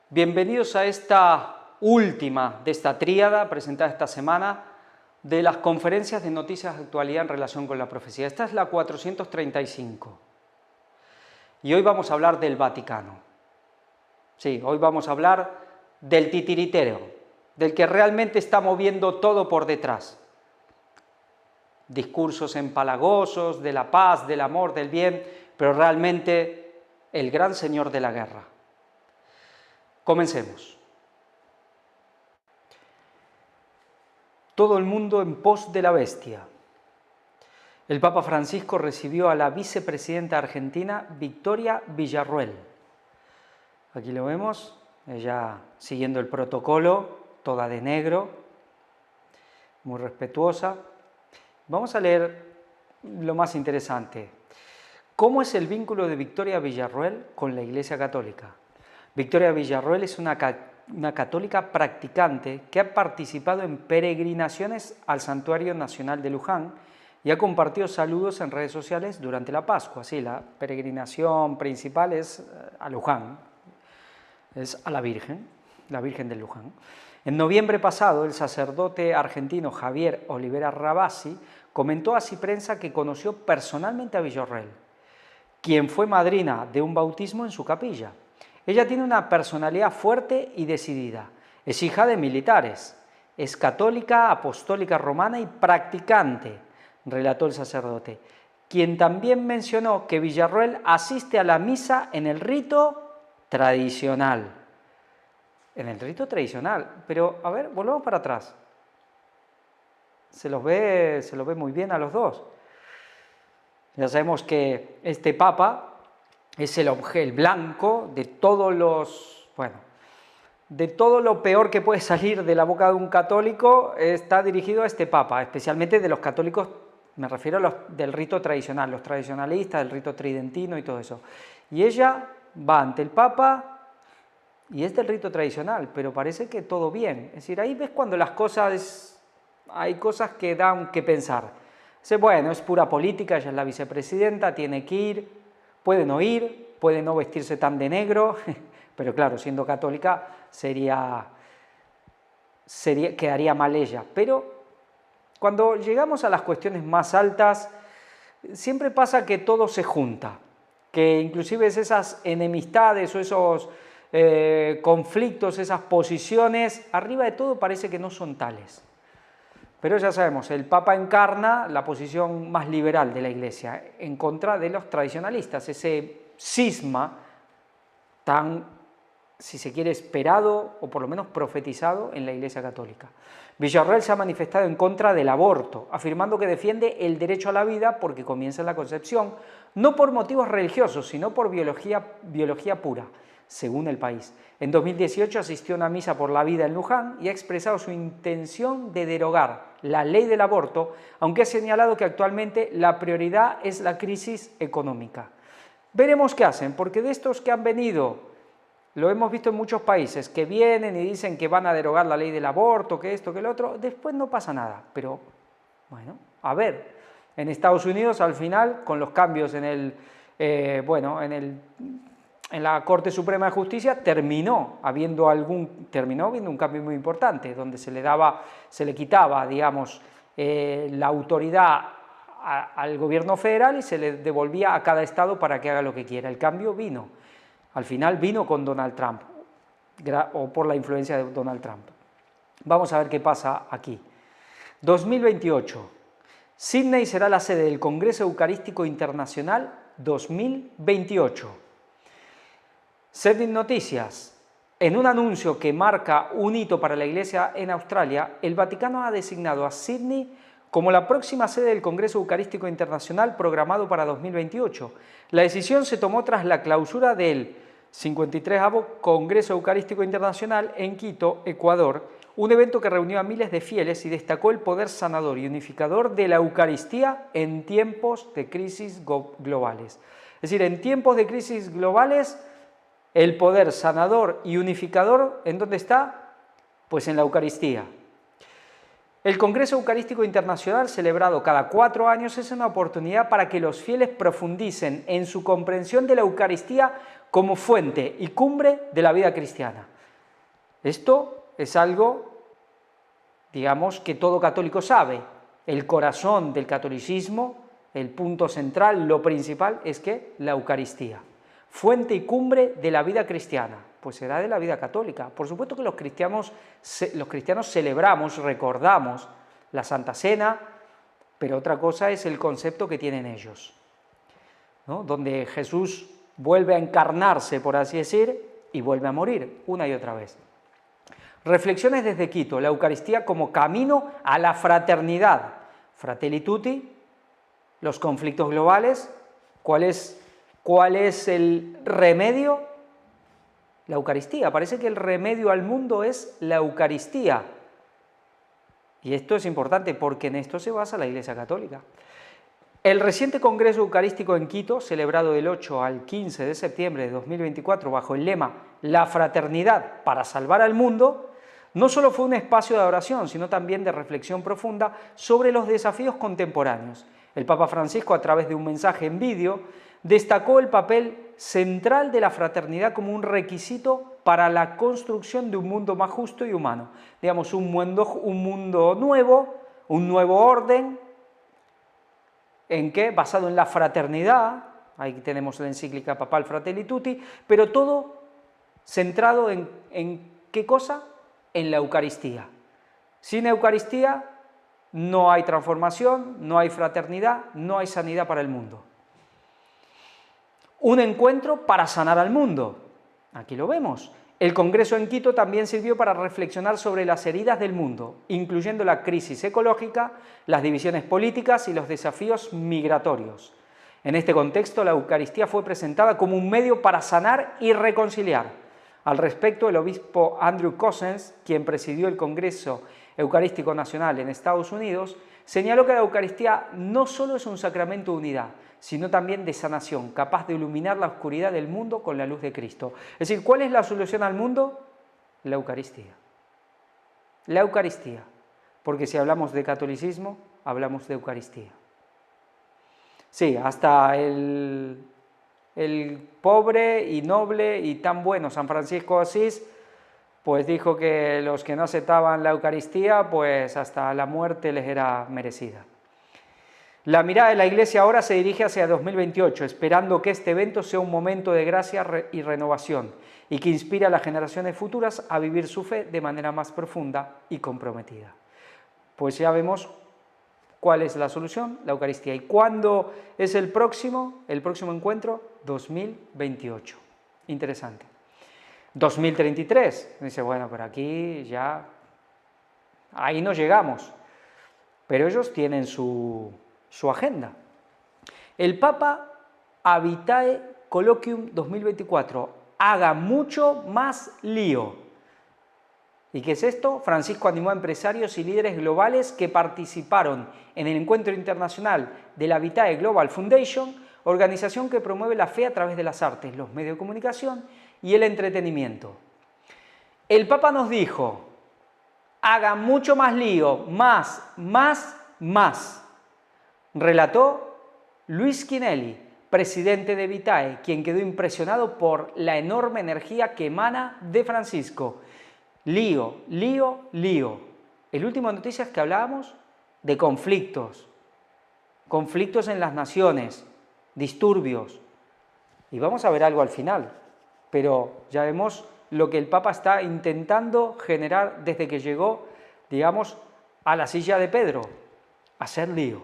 Bienvenidos a esta última de esta tríada presentada esta semana de las conferencias de noticias de actualidad en relación con la profecía. Esta es la 435 y hoy vamos a hablar del Vaticano. Sí, hoy vamos a hablar del titiritero, del que realmente está moviendo todo por detrás. Discursos empalagosos de la paz, del amor, del bien, pero realmente el gran señor de la guerra. Comencemos. Todo el mundo en pos de la bestia. El Papa Francisco recibió a la vicepresidenta argentina Victoria Villarruel. Aquí lo vemos, ella siguiendo el protocolo, toda de negro, muy respetuosa. Vamos a leer lo más interesante. ¿Cómo es el vínculo de Victoria Villarruel con la Iglesia Católica? Victoria Villarruel es una católica practicante que ha participado en peregrinaciones al Santuario Nacional de Luján y ha compartido saludos en redes sociales durante la Pascua. Sí, la peregrinación principal es a Luján, es a la Virgen de Luján. En noviembre pasado, el sacerdote argentino Javier Olivera Rabasi comentó a Ciprensa que conoció personalmente a Villarruel, quien fue madrina de un bautismo en su capilla. Ella tiene una personalidad fuerte y decidida. Es hija de militares. Es católica, apostólica romana y practicante, relató el sacerdote, quien también mencionó que Villarruel asiste a la misa en el rito tradicional. En el rito tradicional. Pero, a ver, volvamos para atrás. Se los ve muy bien a los dos. Ya sabemos que este Papa es el blanco de todos los, de todo lo peor que puede salir de la boca de un católico está dirigido a este Papa, especialmente de los católicos, me refiero a los del rito tradicional, los tradicionalistas, del rito tridentino y todo eso. Y ella va ante el Papa y es del rito tradicional, pero parece que todo bien. Es decir, ahí ves cuando las cosas, hay cosas que dan que pensar. Dice, bueno, es pura política, ella es la vicepresidenta, tiene que ir. Puede no ir, puede no vestirse tan de negro, pero claro, siendo católica quedaría mal ella. Pero cuando llegamos a las cuestiones más altas, siempre pasa que todo se junta, que inclusive esas enemistades o esos conflictos, esas posiciones, arriba de todo parece que no son tales. Pero ya sabemos, el Papa encarna la posición más liberal de la Iglesia, en contra de los tradicionalistas, ese cisma tan, si se quiere, esperado o por lo menos profetizado en la Iglesia Católica. Villarruel se ha manifestado en contra del aborto, afirmando que defiende el derecho a la vida porque comienza en la concepción, no por motivos religiosos, sino por biología pura, según El País. En 2018 asistió a una misa por la vida en Luján y ha expresado su intención de derogar la ley del aborto, aunque ha señalado que actualmente la prioridad es la crisis económica. Veremos qué hacen, porque de estos que han venido, lo hemos visto en muchos países, que vienen y dicen que van a derogar la ley del aborto, que esto, que lo otro, después no pasa nada. Pero, bueno, a ver, en Estados Unidos al final, con los cambios en la Corte Suprema de Justicia terminó habiendo un cambio muy importante, donde se le quitaba, digamos, la autoridad al gobierno federal y se le devolvía a cada estado para que haga lo que quiera. El cambio vino, al final vino con Donald Trump, o por la influencia de Donald Trump. Vamos a ver qué pasa aquí. 2028. Sydney será la sede del Congreso Eucarístico Internacional 2028. Sydney Noticias. En un anuncio que marca un hito para la Iglesia en Australia, el Vaticano ha designado a Sydney como la próxima sede del Congreso Eucarístico Internacional programado para 2028. La decisión se tomó tras la clausura del 53º Congreso Eucarístico Internacional en Quito, Ecuador, un evento que reunió a miles de fieles y destacó el poder sanador y unificador de la Eucaristía en tiempos de crisis globales. Es decir, en tiempos de crisis globales, el poder sanador y unificador, ¿en dónde está? Pues en la Eucaristía. El Congreso Eucarístico Internacional, celebrado cada 4 años, es una oportunidad para que los fieles profundicen en su comprensión de la Eucaristía como fuente y cumbre de la vida cristiana. Esto es algo, digamos, que todo católico sabe. El corazón del catolicismo, el punto central, lo principal, es que la Eucaristía, fuente y cumbre de la vida cristiana, pues será de la vida católica. Por supuesto que los cristianos celebramos, recordamos la Santa Cena, pero otra cosa es el concepto que tienen ellos, ¿no? Donde Jesús vuelve a encarnarse, por así decir, y vuelve a morir una y otra vez. Reflexiones desde Quito, la Eucaristía como camino a la fraternidad. Fratelli tutti, los conflictos globales, ¿cuál es el remedio? La Eucaristía. Parece que el remedio al mundo es la Eucaristía. Y esto es importante porque en esto se basa la Iglesia Católica. El reciente Congreso Eucarístico en Quito, celebrado del 8 al 15 de septiembre de 2024 bajo el lema La fraternidad para salvar al mundo, no solo fue un espacio de adoración, sino también de reflexión profunda sobre los desafíos contemporáneos. El Papa Francisco, a través de un mensaje en vídeo, destacó el papel central de la fraternidad como un requisito para la construcción de un mundo más justo y humano. Digamos, un mundo nuevo, un nuevo orden, ¿en qué? Basado en la fraternidad, ahí tenemos la encíclica papal Fratelli Tutti, pero todo centrado en ¿qué cosa? En la Eucaristía. Sin Eucaristía no hay transformación, no hay fraternidad, no hay sanidad para el mundo. Un encuentro para sanar al mundo. Aquí lo vemos. El Congreso en Quito también sirvió para reflexionar sobre las heridas del mundo, incluyendo la crisis ecológica, las divisiones políticas y los desafíos migratorios. En este contexto, la Eucaristía fue presentada como un medio para sanar y reconciliar. Al respecto, el obispo Andrew Cossens, quien presidió el Congreso Eucarístico Nacional en Estados Unidos, señaló que la Eucaristía no solo es un sacramento de unidad, sino también de sanación, capaz de iluminar la oscuridad del mundo con la luz de Cristo. Es decir, ¿cuál es la solución al mundo? La Eucaristía. La Eucaristía. Porque si hablamos de catolicismo, hablamos de Eucaristía. Sí, hasta el pobre y noble y tan bueno San Francisco de Asís, pues dijo que los que no aceptaban la Eucaristía, pues hasta la muerte les era merecida. La mirada de la Iglesia ahora se dirige hacia 2028, esperando que este evento sea un momento de gracia y renovación y que inspire a las generaciones futuras a vivir su fe de manera más profunda y comprometida. Pues ya vemos cuál es la solución, la Eucaristía. ¿Y cuándo es el próximo encuentro? 2028. Interesante. 2033. Dice, bueno, pero aquí ya, ahí no llegamos. Pero ellos tienen su agenda. El Papa Habitae Colloquium 2024, haga mucho más lío. ¿Y qué es esto? Francisco animó a empresarios y líderes globales que participaron en el encuentro internacional de la Habitae Global Foundation, organización que promueve la fe a través de las artes, los medios de comunicación y el entretenimiento. El Papa nos dijo, haga mucho más lío, más. Relató Luis Quinelli, presidente de Vitae, quien quedó impresionado por la enorme energía que emana de Francisco. Lío. El último noticias que hablábamos de conflictos en las naciones, disturbios. Y vamos a ver algo al final, pero ya vemos lo que el Papa está intentando generar desde que llegó, digamos, a la silla de Pedro, hacer lío,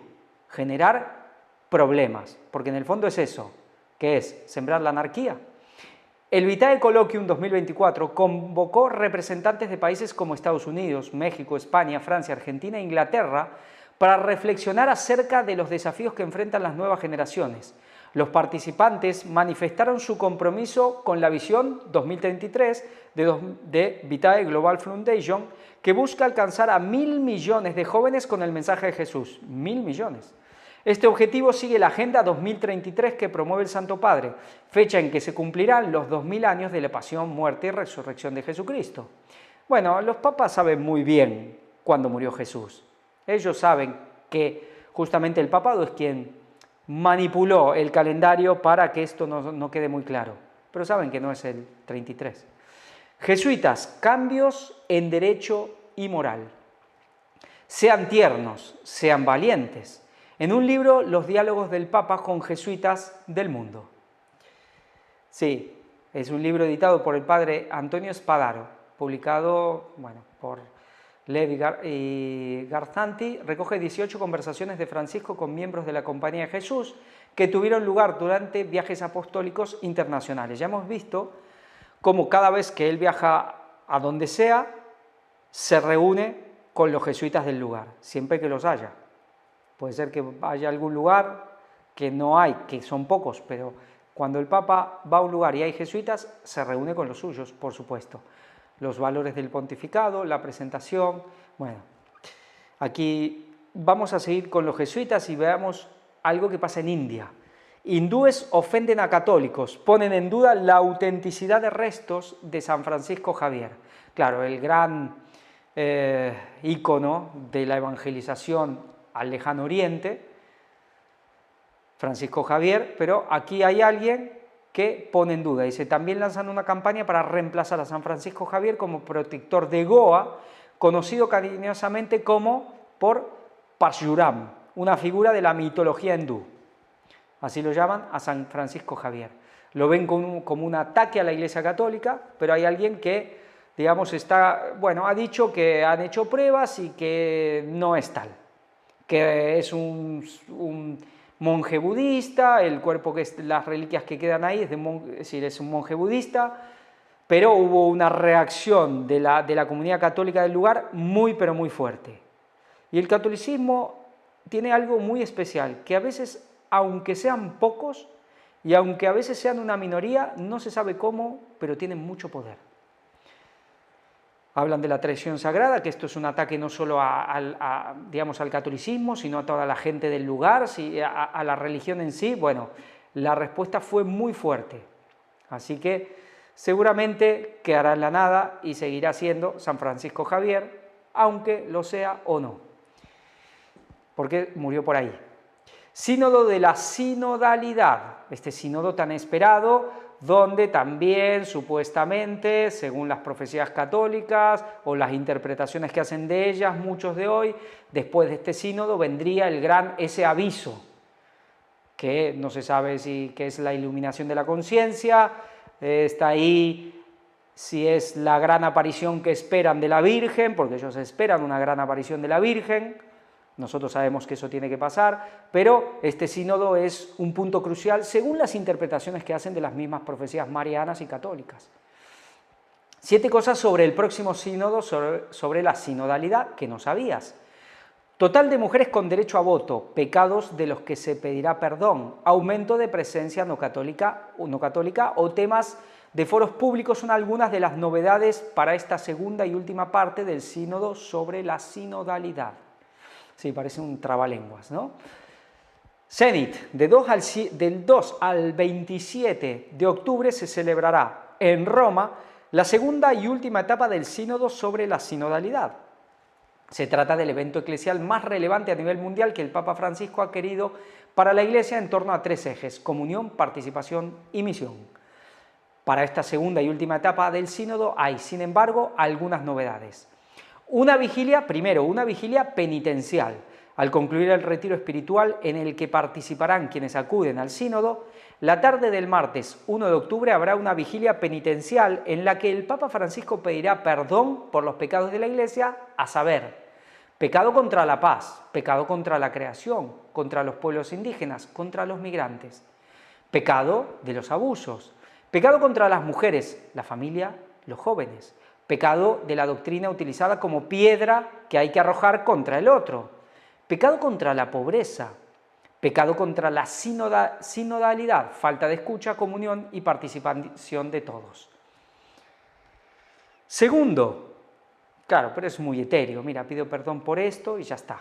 generar problemas, porque en el fondo es eso, que es sembrar la anarquía. El Vitae Colloquium 2024 convocó representantes de países como Estados Unidos, México, España, Francia, Argentina e Inglaterra para reflexionar acerca de los desafíos que enfrentan las nuevas generaciones. Los participantes manifestaron su compromiso con la visión 2033 de Vitae Global Foundation, que busca alcanzar a 1.000 millones de jóvenes con el mensaje de Jesús. 1.000 millones. Este objetivo sigue la Agenda 2033 que promueve el Santo Padre, fecha en que se cumplirán los 2000 años de la pasión, muerte y resurrección de Jesucristo. Bueno, los papas saben muy bien cuándo murió Jesús. Ellos saben que justamente el papado es quien manipuló el calendario para que esto no quede muy claro, pero saben que no es el 33. Jesuitas, cambios en derecho y moral. Sean tiernos, sean valientes. En un libro, Los diálogos del Papa con jesuitas del mundo. Sí, es un libro editado por el padre Antonio Spadaro, publicado por Levi y Garzanti. Recoge 18 conversaciones de Francisco con miembros de la Compañía de Jesús que tuvieron lugar durante viajes apostólicos internacionales. Ya hemos visto cómo cada vez que él viaja a donde sea, se reúne con los jesuitas del lugar, siempre que los haya. Puede ser que haya algún lugar que no hay, que son pocos, pero cuando el Papa va a un lugar y hay jesuitas, se reúne con los suyos, por supuesto. Los valores del pontificado, la presentación. Bueno, aquí vamos a seguir con los jesuitas y veamos algo que pasa en India. Hindúes ofenden a católicos, ponen en duda la autenticidad de restos de San Francisco Javier. Claro, el gran ícono de la evangelización al lejano oriente, Francisco Javier, pero aquí hay alguien que pone en duda. Dice, también lanzan una campaña para reemplazar a San Francisco Javier como protector de Goa, conocido cariñosamente como por Parshuram, una figura de la mitología hindú. Así lo llaman a San Francisco Javier. Lo ven como un ataque a la Iglesia Católica, pero hay alguien que, digamos, ha dicho que han hecho pruebas y que no es tal, que es un monje budista, el cuerpo, las reliquias que quedan ahí, es un monje budista, pero hubo una reacción de la comunidad católica del lugar muy, pero muy fuerte. Y el catolicismo tiene algo muy especial, que a veces, aunque sean pocos y aunque a veces sean una minoría, no se sabe cómo, pero tienen mucho poder. Hablan de la traición sagrada, que esto es un ataque no solo al catolicismo, sino a toda la gente del lugar, a la religión en sí. Bueno, la respuesta fue muy fuerte. Así que seguramente quedará en la nada y seguirá siendo San Francisco Javier, aunque lo sea o no, porque murió por ahí. Sínodo de la sinodalidad, este sínodo tan esperado, donde también supuestamente, según las profecías católicas o las interpretaciones que hacen de ellas, muchos de hoy, después de este sínodo vendría ese aviso, que no se sabe qué es la iluminación de la conciencia, está ahí si es la gran aparición que esperan de la Virgen, porque ellos esperan una gran aparición de la Virgen. Nosotros sabemos que eso tiene que pasar, pero este sínodo es un punto crucial según las interpretaciones que hacen de las mismas profecías marianas y católicas. 7 cosas sobre el próximo sínodo, sobre la sinodalidad, que no sabías. Total de mujeres con derecho a voto, pecados de los que se pedirá perdón, aumento de presencia no católica o temas de foros públicos son algunas de las novedades para esta segunda y última parte del sínodo sobre la sinodalidad. Sí, parece un trabalenguas, ¿no? Zenit, del 2 al 27 de octubre se celebrará en Roma la segunda y última etapa del sínodo sobre la sinodalidad. Se trata del evento eclesial más relevante a nivel mundial que el Papa Francisco ha querido para la Iglesia en torno a 3 ejes: comunión, participación y misión. Para esta segunda y última etapa del sínodo hay, sin embargo, algunas novedades. Una vigilia penitencial. Al concluir el retiro espiritual en el que participarán quienes acuden al sínodo, la tarde del martes 1 de octubre habrá una vigilia penitencial en la que el Papa Francisco pedirá perdón por los pecados de la Iglesia, a saber, pecado contra la paz, pecado contra la creación, contra los pueblos indígenas, contra los migrantes, pecado de los abusos, pecado contra las mujeres, la familia, los jóvenes, pecado de la doctrina utilizada como piedra que hay que arrojar contra el otro, pecado contra la pobreza, pecado contra la sinodalidad, falta de escucha, comunión y participación de todos. Segundo, claro, pero es muy etéreo, mira, pido perdón por esto y ya está.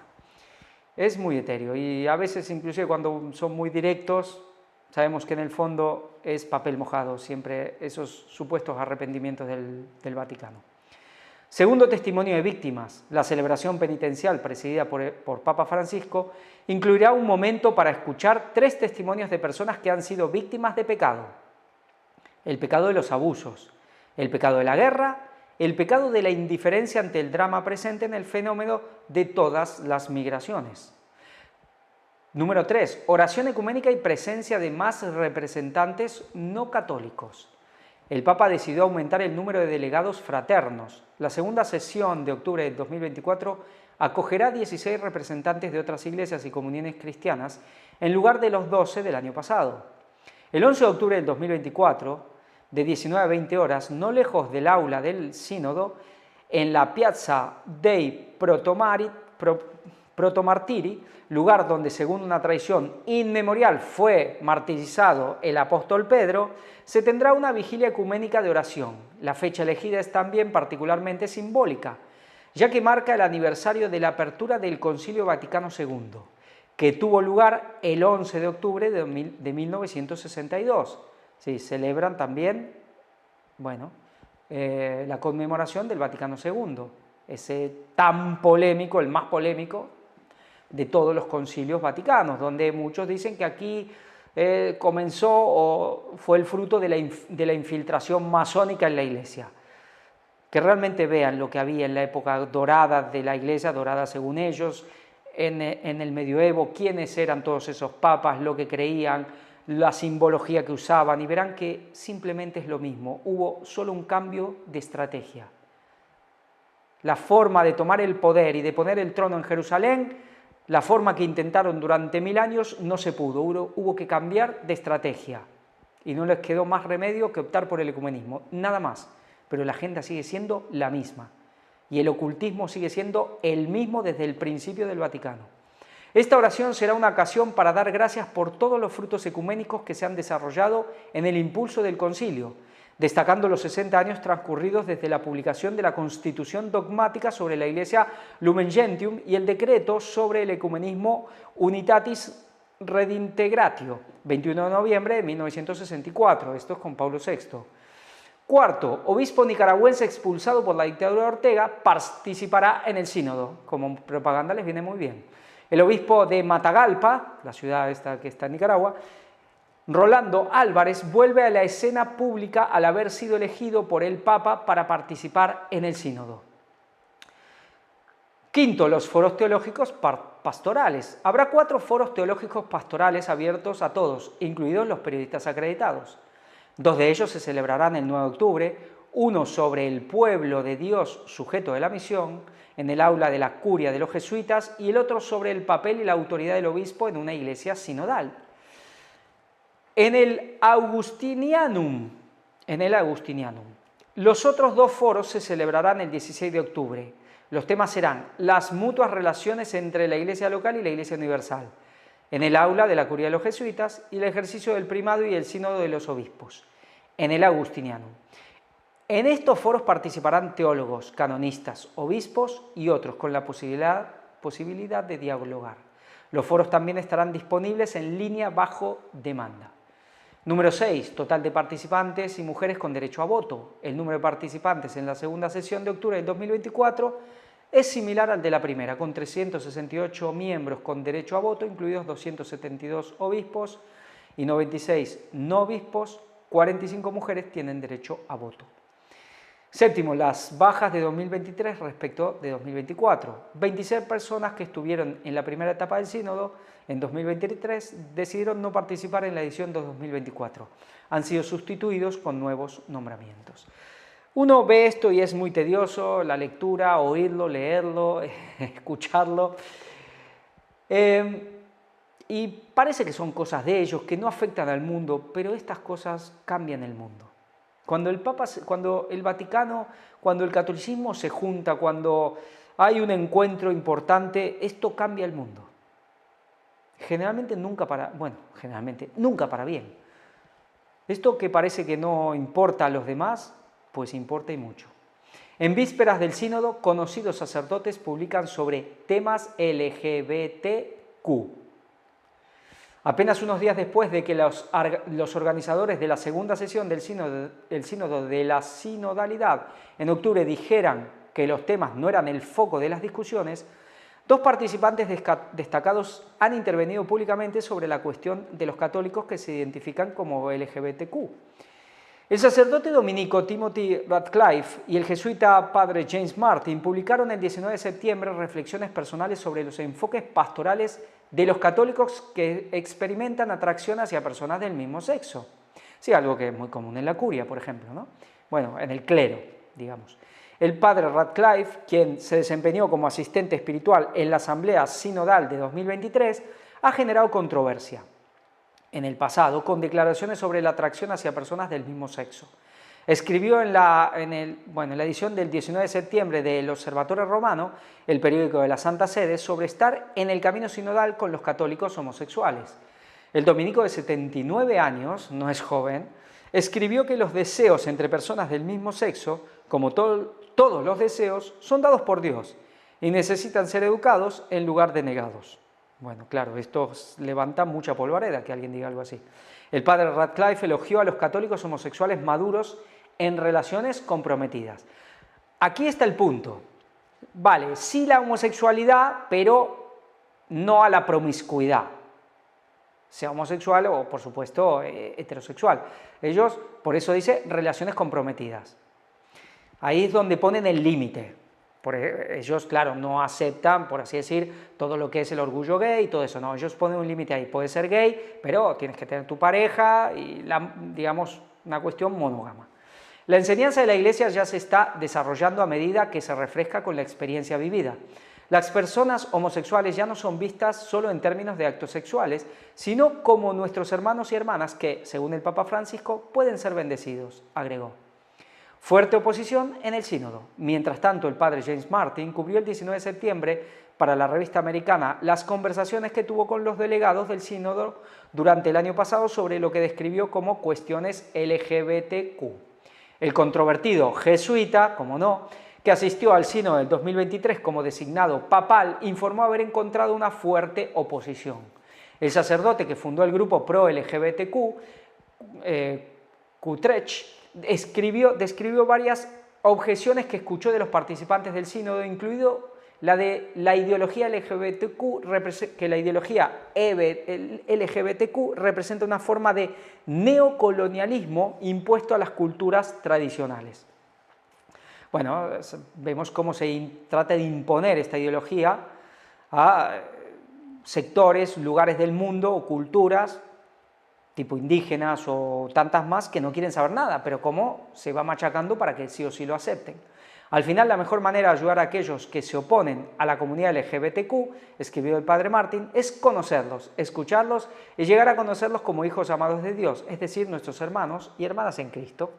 Es muy etéreo y a veces inclusive cuando son muy directos, sabemos que en el fondo es papel mojado, siempre esos supuestos arrepentimientos del Vaticano. Segundo testimonio de víctimas. La celebración penitencial presidida por Papa Francisco incluirá un momento para escuchar 3 testimonios de personas que han sido víctimas de pecado. El pecado de los abusos, El pecado de la guerra, el pecado de la indiferencia ante el drama presente en el fenómeno de todas las migraciones. Número 3. Oración ecuménica y presencia de más representantes no católicos. El Papa decidió aumentar el número de delegados fraternos. La segunda sesión de octubre de 2024 acogerá 16 representantes de otras iglesias y comuniones cristianas en lugar de los 12 del año pasado. El 11 de octubre del 2024, de 19 a 20 horas, no lejos del aula del sínodo, en la Piazza dei Protomartiri, lugar donde según una tradición inmemorial fue martirizado el apóstol Pedro, se tendrá una vigilia ecuménica de oración. La fecha elegida es también particularmente simbólica, ya que marca el aniversario de la apertura del Concilio Vaticano II, que tuvo lugar el 11 de octubre de 1962. Sí, celebran también, la conmemoración del Vaticano II, ese tan polémico, el más polémico de todos los concilios vaticanos, donde muchos dicen que aquí comenzó o fue el fruto de la infiltración masónica en la Iglesia. Que realmente vean lo que había en la época dorada de la Iglesia, dorada según ellos, en el medioevo, quiénes eran todos esos papas, lo que creían, la simbología que usaban, y verán que simplemente es lo mismo, hubo solo un cambio de estrategia. La forma de tomar el poder y de poner el trono en Jerusalén, la forma que intentaron durante 1000 años no se pudo, hubo que cambiar de estrategia y no les quedó más remedio que optar por el ecumenismo, nada más, pero la agenda sigue siendo la misma y el ocultismo sigue siendo el mismo desde el principio del Vaticano. Esta oración será una ocasión para dar gracias por todos los frutos ecuménicos que se han desarrollado en el impulso del concilio, destacando los 60 años transcurridos desde la publicación de la Constitución dogmática sobre la Iglesia Lumen Gentium y el decreto sobre el ecumenismo Unitatis Redintegratio, 21 de noviembre de 1964, esto es con Pablo VI. Cuarto, obispo nicaragüense expulsado por la dictadura de Ortega participará en el sínodo, como propaganda les viene muy bien. El obispo de Matagalpa, la ciudad esta que está en Nicaragua, Rolando Álvarez, vuelve a la escena pública al haber sido elegido por el Papa para participar en el sínodo. Quinto, los foros teológicos pastorales. Habrá 4 foros teológicos pastorales abiertos a todos, incluidos los periodistas acreditados. 2 de ellos se celebrarán el 9 de octubre, uno sobre el pueblo de Dios sujeto de la misión, en el aula de la curia de los jesuitas, y el otro sobre el papel y la autoridad del obispo en una iglesia sinodal. En el Augustinianum. Los otros 2 foros se celebrarán el 16 de octubre. Los temas serán las mutuas relaciones entre la iglesia local y la iglesia universal, en el aula de la curia de los jesuitas, y el ejercicio del primado y el sínodo de los obispos, en el Augustinianum. En estos foros participarán teólogos, canonistas, obispos y otros con la posibilidad de dialogar. Los foros también estarán disponibles en línea bajo demanda. Número 6. Total de participantes y mujeres con derecho a voto. El número de participantes en la segunda sesión de octubre del 2024 es similar al de la primera, con 368 miembros con derecho a voto, incluidos 272 obispos y 96 no obispos. 45 mujeres tienen derecho a voto. Séptimo, las bajas de 2023 respecto de 2024. 26 personas que estuvieron en la primera etapa del sínodo en 2023 decidieron no participar en la edición de 2024. Han sido sustituidos con nuevos nombramientos. Uno ve esto y es muy tedioso, la lectura, oírlo, leerlo, escucharlo. Y parece que son cosas de ellos, que no afectan al mundo, pero estas cosas cambian el mundo. Cuando el Vaticano, cuando el catolicismo se junta, cuando hay un encuentro importante, esto cambia el mundo. Generalmente nunca para bien. Esto que parece que no importa a los demás, pues importa y mucho. En vísperas del sínodo, conocidos sacerdotes publican sobre temas LGBTQ. Apenas unos días después de que los organizadores de la segunda sesión del sínodo de la sinodalidad en octubre dijeran que los temas no eran el foco de las discusiones, 2 participantes destacados han intervenido públicamente sobre la cuestión de los católicos que se identifican como LGBTQ. El sacerdote dominico Timothy Radcliffe y el jesuita padre James Martin publicaron el 19 de septiembre reflexiones personales sobre los enfoques pastorales de los católicos que experimentan atracción hacia personas del mismo sexo. Sí, algo que es muy común en la curia, por ejemplo, ¿no? Bueno, en el clero, digamos. El padre Radcliffe, quien se desempeñó como asistente espiritual en la Asamblea Sinodal de 2023, ha generado controversia en el pasado con declaraciones sobre la atracción hacia personas del mismo sexo. Escribió en la edición del 19 de septiembre del Observatorio Romano, el periódico de la Santa Sede, sobre estar en el camino sinodal con los católicos homosexuales. El dominico de 79 años, no es joven, escribió que los deseos entre personas del mismo sexo, como todos los deseos, son dados por Dios y necesitan ser educados en lugar de negados. Bueno, claro, esto levanta mucha polvareda que alguien diga algo así. El padre Radcliffe elogió a los católicos homosexuales maduros en relaciones comprometidas. Aquí está el punto. Vale, sí la homosexualidad, pero no a la promiscuidad. Sea homosexual o, por supuesto, heterosexual. Ellos, por eso dice, relaciones comprometidas. Ahí es donde ponen el límite. Ellos, claro, no aceptan, por así decir, todo lo que es el orgullo gay y todo eso. No, ellos ponen un límite ahí. Puedes ser gay, pero tienes que tener tu pareja y, digamos, una cuestión monógama. La enseñanza de la Iglesia ya se está desarrollando a medida que se refresca con la experiencia vivida. Las personas homosexuales ya no son vistas solo en términos de actos sexuales, sino como nuestros hermanos y hermanas que, según el Papa Francisco, pueden ser bendecidos, agregó. Fuerte oposición en el sínodo. Mientras tanto, el padre James Martin cubrió el 19 de septiembre para la revista americana las conversaciones que tuvo con los delegados del sínodo durante el año pasado sobre lo que describió como cuestiones LGBTQ. El controvertido jesuita, como no, que asistió al sínodo del 2023 como designado papal, informó haber encontrado una fuerte oposición. El sacerdote que fundó el grupo pro-LGBTQ, Utrecht, describió varias objeciones que escuchó de los participantes del sínodo, incluido la de la ideología LGBTQ, que la ideología LGBTQ representa una forma de neocolonialismo impuesto a las culturas tradicionales. Bueno, vemos cómo se trata de imponer esta ideología a sectores, lugares del mundo o culturas tipo indígenas o tantas más que no quieren saber nada, pero cómo se va machacando para que sí o sí lo acepten. Al final, la mejor manera de ayudar a aquellos que se oponen a la comunidad LGBTQ, escribió el padre Martin, es conocerlos, escucharlos y llegar a conocerlos como hijos amados de Dios, es decir, nuestros hermanos y hermanas en Cristo.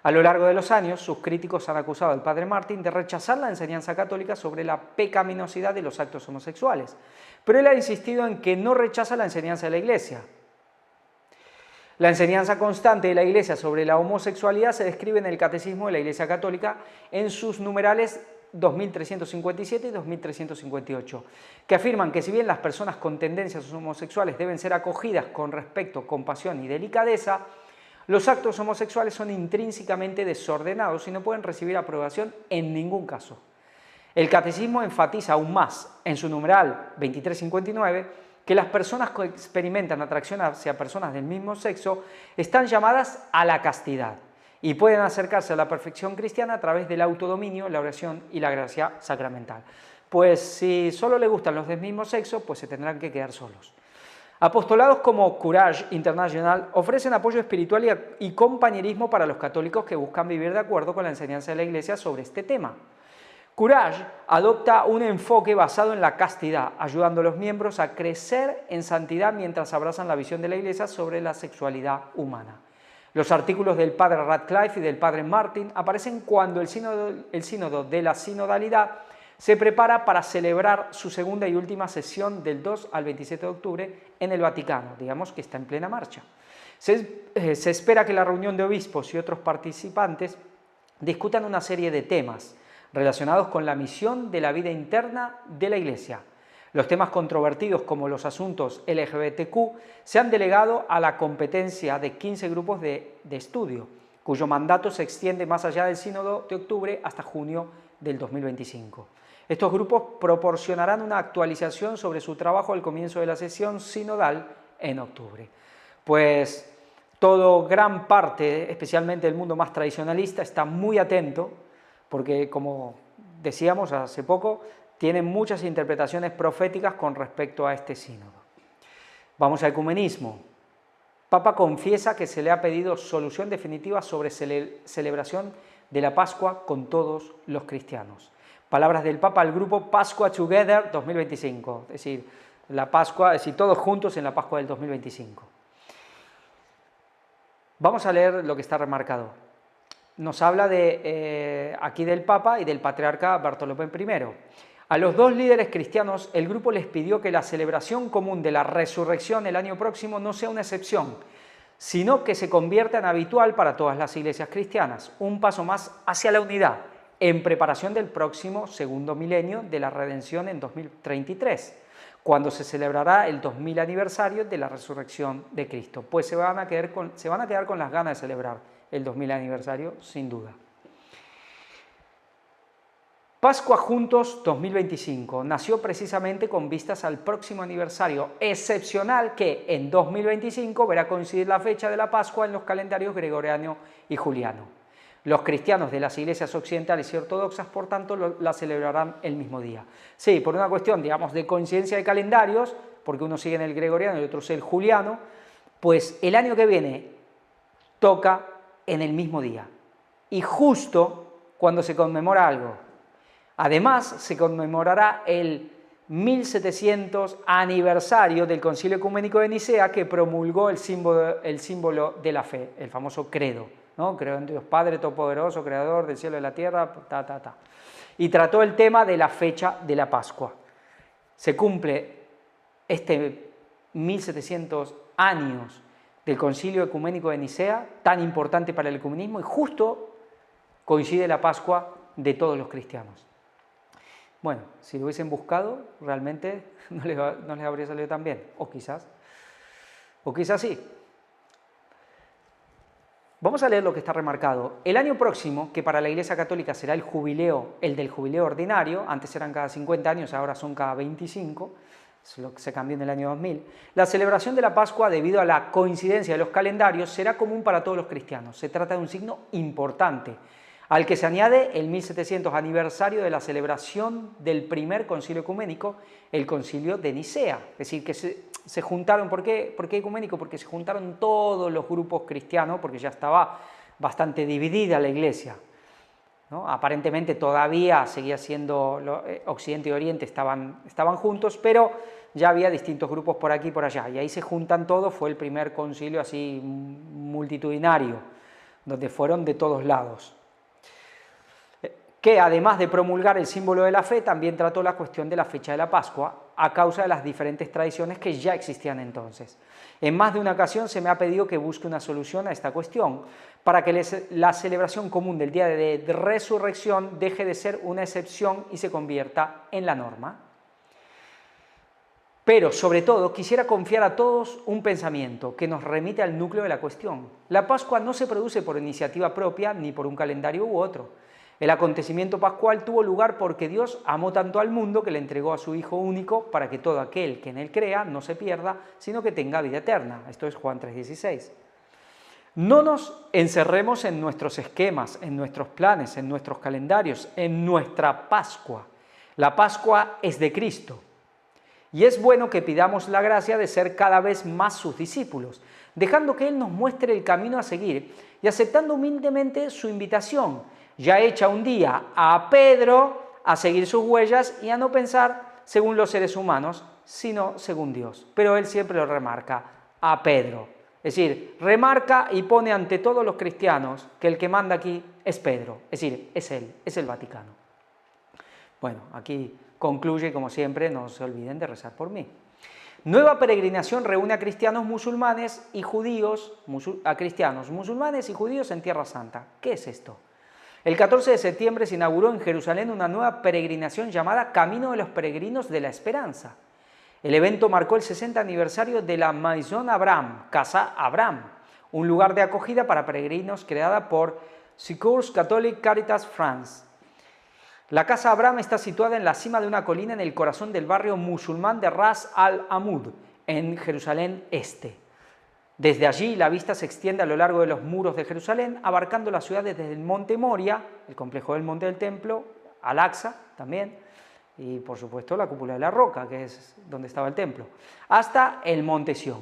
A lo largo de los años, sus críticos han acusado al padre Martin de rechazar la enseñanza católica sobre la pecaminosidad de los actos homosexuales, pero él ha insistido en que no rechaza la enseñanza de la Iglesia. La enseñanza constante de la Iglesia sobre la homosexualidad se describe en el Catecismo de la Iglesia Católica en sus numerales 2357 y 2358, que afirman que si bien las personas con tendencias homosexuales deben ser acogidas con respeto, compasión y delicadeza, los actos homosexuales son intrínsecamente desordenados y no pueden recibir aprobación en ningún caso. El Catecismo enfatiza aún más en su numeral 2359 que las personas que experimentan atracción hacia personas del mismo sexo están llamadas a la castidad y pueden acercarse a la perfección cristiana a través del autodominio, la oración y la gracia sacramental. Pues si solo le gustan los del mismo sexo, pues se tendrán que quedar solos. Apostolados como Courage International ofrecen apoyo espiritual y compañerismo para los católicos que buscan vivir de acuerdo con la enseñanza de la Iglesia sobre este tema. Courage adopta un enfoque basado en la castidad, ayudando a los miembros a crecer en santidad mientras abrazan la visión de la Iglesia sobre la sexualidad humana. Los artículos del padre Radcliffe y del padre Martin aparecen cuando el sínodo de la sinodalidad se prepara para celebrar su segunda y última sesión del 2 al 27 de octubre en el Vaticano, digamos que está en plena marcha. Se espera que la reunión de obispos y otros participantes discutan una serie de temas relacionados con la misión de la vida interna de la Iglesia. Los temas controvertidos como los asuntos LGBTQ se han delegado a la competencia de 15 grupos de estudio, cuyo mandato se extiende más allá del sínodo de octubre hasta junio del 2025. Estos grupos proporcionarán una actualización sobre su trabajo al comienzo de la sesión sinodal en octubre. Pues gran parte, especialmente el mundo más tradicionalista, está muy atento, porque como decíamos hace poco, tienen muchas interpretaciones proféticas con respecto a este sínodo. Vamos al ecumenismo. Papa confiesa que se le ha pedido solución definitiva sobre celebración de la Pascua con todos los cristianos. Palabras del Papa al grupo Pascua Together 2025, es decir, la Pascua, es decir, todos juntos en la Pascua del 2025. Vamos a leer lo que está remarcado. Nos habla aquí del Papa y del Patriarca Bartolomé I. A los dos líderes cristianos, el grupo les pidió que la celebración común de la resurrección el año próximo no sea una excepción, sino que se convierta en habitual para todas las iglesias cristianas, un paso más hacia la unidad, en preparación del próximo segundo milenio de la redención en 2033, cuando se celebrará el 2000 aniversario de la resurrección de Cristo. Pues se van a quedar con las ganas de celebrar el 2000 aniversario, sin duda. Pascua Juntos 2025 nació precisamente con vistas al próximo aniversario excepcional que en 2025 verá coincidir la fecha de la Pascua en los calendarios gregoriano y juliano. Los cristianos de las iglesias occidentales y ortodoxas, por tanto, la celebrarán el mismo día. Sí, por una cuestión, digamos, de coincidencia de calendarios, porque uno sigue en el gregoriano y otro es el juliano, pues el año que viene toca en el mismo día y justo cuando se conmemora algo. Además, se conmemorará el 1700 aniversario del Concilio Ecuménico de Nicea, que promulgó el símbolo de la fe, el famoso credo, ¿no? Creo en Dios Padre Todopoderoso, Creador del cielo y de la tierra, y trató el tema de la fecha de la Pascua. Se cumple este 1700 años del Concilio Ecuménico de Nicea, tan importante para el ecumenismo, y justo coincide la Pascua de todos los cristianos. Bueno, si lo hubiesen buscado, realmente no les habría salido tan bien, o quizás sí. Vamos a leer lo que está remarcado. El año próximo, que para la Iglesia Católica será el del jubileo ordinario, antes eran cada 50 años, ahora son cada 25, es lo que se cambió en el año 2000, la celebración de la Pascua, debido a la coincidencia de los calendarios, será común para todos los cristianos. Se trata de un signo importante, al que se añade el 1700 aniversario de la celebración del primer concilio ecuménico, el concilio de Nicea. Es decir, que se juntaron, ¿por qué ecuménico? Porque se juntaron todos los grupos cristianos, porque ya estaba bastante dividida la iglesia, ¿no? Aparentemente todavía seguía siendo, Occidente y Oriente estaban juntos, pero ya había distintos grupos por aquí y por allá, y ahí se juntan todos. Fue el primer concilio así multitudinario, donde fueron de todos lados, que además de promulgar el símbolo de la fe, también trató la cuestión de la fecha de la Pascua, a causa de las diferentes tradiciones que ya existían entonces. En más de una ocasión se me ha pedido que busque una solución a esta cuestión, para que la celebración común del día de resurrección deje de ser una excepción y se convierta en la norma. Pero, sobre todo, quisiera confiar a todos un pensamiento que nos remite al núcleo de la cuestión. La Pascua no se produce por iniciativa propia ni por un calendario u otro. El acontecimiento pascual tuvo lugar porque Dios amó tanto al mundo que le entregó a su Hijo único para que todo aquel que en él crea no se pierda, sino que tenga vida eterna. Esto es Juan 3,16. No nos encerremos en nuestros esquemas, en nuestros planes, en nuestros calendarios, en nuestra Pascua. La Pascua es de Cristo. Y es bueno que pidamos la gracia de ser cada vez más sus discípulos, dejando que Él nos muestre el camino a seguir y aceptando humildemente su invitación, ya hecha un día a Pedro, a seguir sus huellas y a no pensar según los seres humanos, sino según Dios. Pero él siempre lo remarca, a Pedro. Es decir, remarca y pone ante todos los cristianos que el que manda aquí es Pedro, es decir, es él, es el Vaticano. Bueno, aquí concluye, como siempre, no se olviden de rezar por mí. Nueva peregrinación reúne a cristianos musulmanes y judíos, musulmanes y judíos en Tierra Santa. ¿Qué es esto? El 14 de septiembre se inauguró en Jerusalén una nueva peregrinación llamada Camino de los Peregrinos de la Esperanza. El evento marcó el 60 aniversario de la Maison Abraham, Casa Abraham, un lugar de acogida para peregrinos creada por Secours Catholique Caritas France. La Casa Abraham está situada en la cima de una colina en el corazón del barrio musulmán de Ras al-Amud, en Jerusalén Este. Desde allí la vista se extiende a lo largo de los muros de Jerusalén, abarcando las ciudades desde el monte Moria, el complejo del monte del templo, Al-Aqsa también, y por supuesto la cúpula de la roca, que es donde estaba el templo, hasta el monte Sión.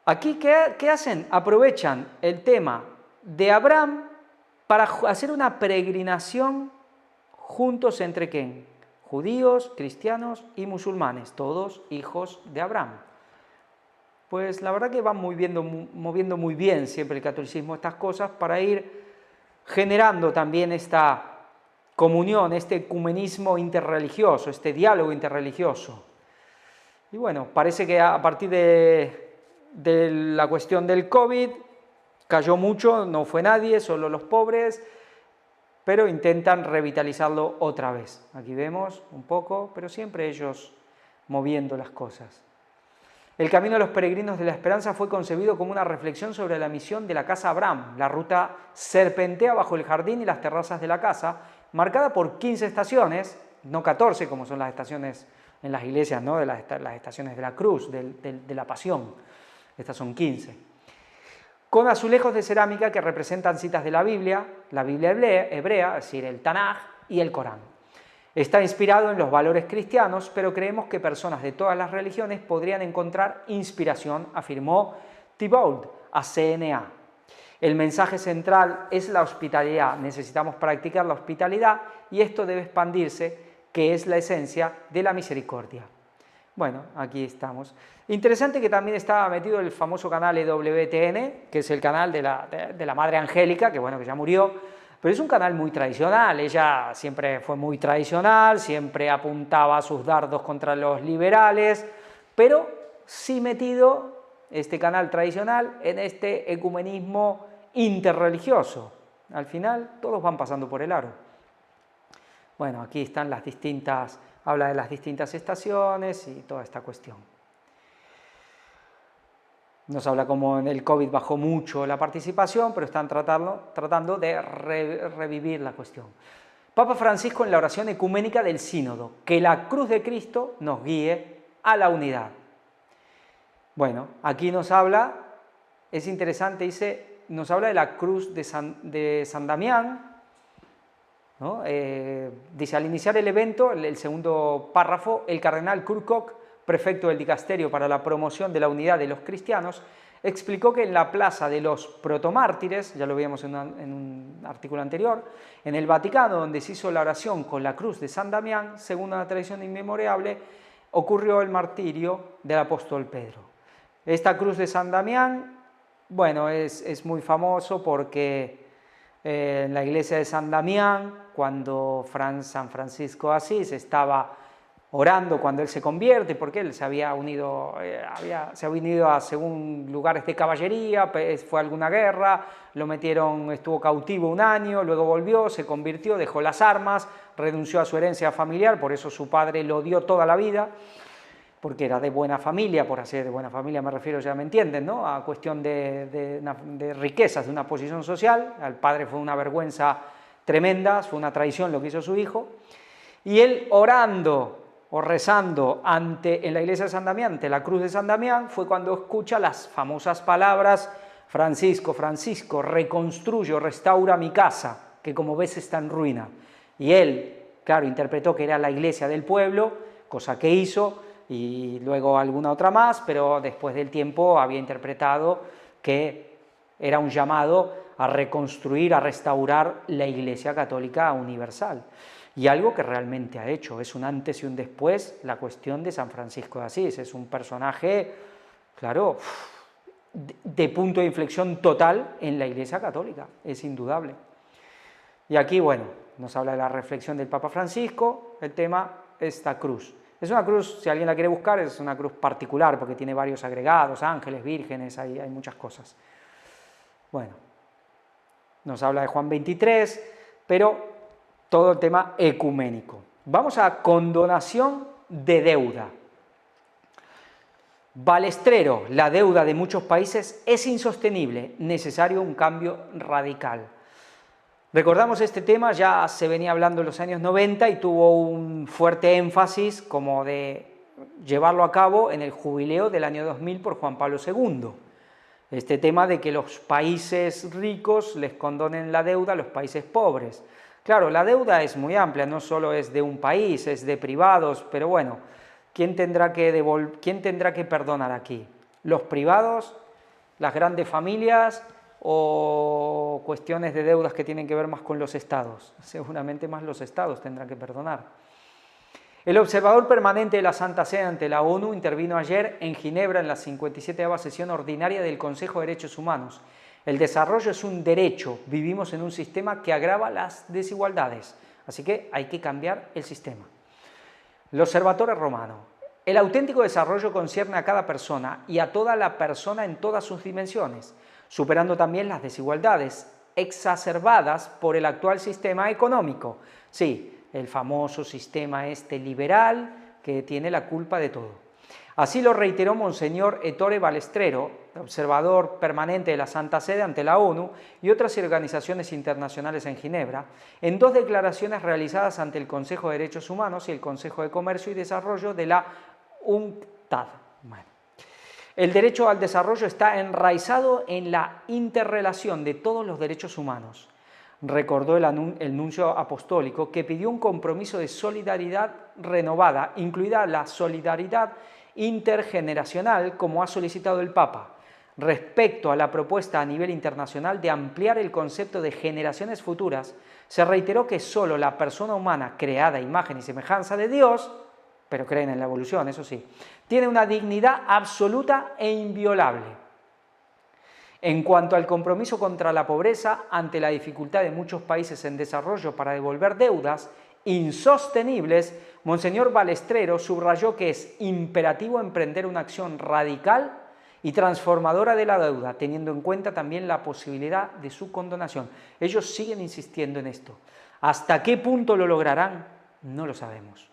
Aquí, ¿qué hacen? Aprovechan el tema de Abraham para hacer una peregrinación juntos entre ¿quién? Judíos, cristianos y musulmanes, todos hijos de Abraham. Pues la verdad que van moviendo muy bien siempre el catolicismo estas cosas para ir generando también esta comunión, este ecumenismo interreligioso, este diálogo interreligioso. Y bueno, parece que a partir de la cuestión del COVID cayó mucho, no fue nadie, solo los pobres, pero intentan revitalizarlo otra vez. Aquí vemos un poco, pero siempre ellos moviendo las cosas. El camino de los peregrinos de la esperanza fue concebido como una reflexión sobre la misión de la casa Abraham. La ruta serpentea bajo el jardín y las terrazas de la casa, marcada por 15 estaciones, no 14 como son las estaciones en las iglesias, ¿no? las estaciones de la cruz, de la pasión. Estas son 15. Con azulejos de cerámica que representan citas de la Biblia hebrea, es decir, el Tanaj y el Corán. Está inspirado en los valores cristianos, pero creemos que personas de todas las religiones podrían encontrar inspiración, afirmó Thibault a CNA. El mensaje central es la hospitalidad. Necesitamos practicar la hospitalidad y esto debe expandirse, que es la esencia de la misericordia. Bueno, aquí estamos. Interesante que también estaba metido el famoso canal EWTN, que es el canal de la Madre Angélica, que bueno, que ya murió, pero es un canal muy tradicional. Ella siempre fue muy tradicional, siempre apuntaba sus dardos contra los liberales, pero sí metido este canal tradicional en este ecumenismo interreligioso. Al final todos van pasando por el aro. Bueno, aquí están las distintas, habla de las distintas estaciones y toda esta cuestión. Nos habla como en el COVID bajó mucho la participación, pero están tratando de revivir la cuestión. Papa Francisco en la oración ecuménica del Sínodo, que la cruz de Cristo nos guíe a la unidad. Bueno, aquí nos habla, es interesante, dice, nos habla de la cruz de San Damián, ¿no? Dice, al iniciar el evento, el segundo párrafo, el cardenal Kurkok, prefecto del dicasterio para la promoción de la unidad de los cristianos, explicó que en la plaza de los protomártires, ya lo veíamos en un artículo anterior, en el Vaticano, donde se hizo la oración con la cruz de San Damián, según una tradición inmemorable, ocurrió el martirio del apóstol Pedro. Esta cruz de San Damián, bueno, es muy famoso porque en la iglesia de San Damián, cuando San Francisco de Asís estaba orando cuando él se convierte, porque él se había unido a según lugares de caballería, fue a alguna guerra, lo metieron, estuvo cautivo un año, luego volvió, se convirtió, dejó las armas, renunció a su herencia familiar, por eso su padre lo dio toda la vida, porque era de buena familia, por así de buena familia me refiero, ya me entienden, ¿no? A cuestión de riquezas, de una posición social. Al padre fue una vergüenza tremenda, fue una traición lo que hizo su hijo, y él orando o rezando en la iglesia de San Damián, ante la cruz de San Damián, fue cuando escucha las famosas palabras: Francisco, Francisco, reconstruyo, restaura mi casa, que como ves está en ruina. Y él, claro, interpretó que era la iglesia del pueblo, cosa que hizo, y luego alguna otra más, pero después del tiempo había interpretado que era un llamado a reconstruir, a restaurar la Iglesia Católica universal. Y algo que realmente ha hecho, es un antes y un después la cuestión de San Francisco de Asís. Es un personaje, claro, de punto de inflexión total en la Iglesia Católica, es indudable. Y aquí, bueno, nos habla de la reflexión del Papa Francisco, el tema, esta cruz. Es una cruz, si alguien la quiere buscar, es una cruz particular porque tiene varios agregados, ángeles, vírgenes, hay muchas cosas. Bueno, nos habla de Juan 23, pero todo el tema ecuménico. Vamos a condonación de deuda. Balestrero, la deuda de muchos países es insostenible, necesario un cambio radical. Recordamos este tema, ya se venía hablando en los años 90 y tuvo un fuerte énfasis como de llevarlo a cabo en el jubileo del año 2000 por Juan Pablo II. Este tema de que los países ricos les condonen la deuda a los países pobres. Claro, la deuda es muy amplia, no solo es de un país, es de privados, pero bueno, ¿quién tendrá que perdonar aquí? ¿Los privados, las grandes familias o cuestiones de deudas que tienen que ver más con los estados? Seguramente más los estados tendrán que perdonar. El observador permanente de la Santa Sede ante la ONU intervino ayer en Ginebra en la 57ª sesión ordinaria del Consejo de Derechos Humanos. El desarrollo es un derecho, vivimos en un sistema que agrava las desigualdades, así que hay que cambiar el sistema. El observatorio romano. El auténtico desarrollo concierne a cada persona y a toda la persona en todas sus dimensiones, superando también las desigualdades exacerbadas por el actual sistema económico. Sí, el famoso sistema liberal que tiene la culpa de todo. Así lo reiteró Monseñor Ettore Balestrero, observador permanente de la Santa Sede ante la ONU y otras organizaciones internacionales en Ginebra, en dos declaraciones realizadas ante el Consejo de Derechos Humanos y el Consejo de Comercio y Desarrollo de la UNCTAD. Bueno, el derecho al desarrollo está enraizado en la interrelación de todos los derechos humanos. Recordó el nuncio apostólico que pidió un compromiso de solidaridad renovada, incluida la solidaridad intergeneracional, como ha solicitado el Papa, respecto a la propuesta a nivel internacional de ampliar el concepto de generaciones futuras. Se reiteró que solo la persona humana, creada a imagen y semejanza de Dios, pero creen en la evolución, eso sí, tiene una dignidad absoluta e inviolable. En cuanto al compromiso contra la pobreza, ante la dificultad de muchos países en desarrollo para devolver deudas insostenibles, Monseñor Balestrero subrayó que es imperativo emprender una acción radical y transformadora de la deuda, teniendo en cuenta también la posibilidad de su condonación. Ellos siguen insistiendo en esto. ¿Hasta qué punto lo lograrán? No lo sabemos.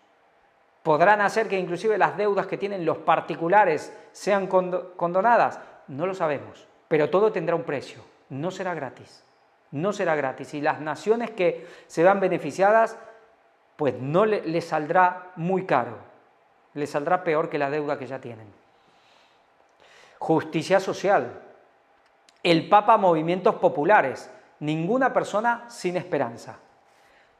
¿Podrán hacer que inclusive las deudas que tienen los particulares sean condonadas? No lo sabemos. Pero todo tendrá un precio, no será gratis, no será gratis. Y las naciones que se van beneficiadas, pues no les saldrá muy caro, les saldrá peor que la deuda que ya tienen. Justicia social. El Papa, movimientos populares, ninguna persona sin esperanza,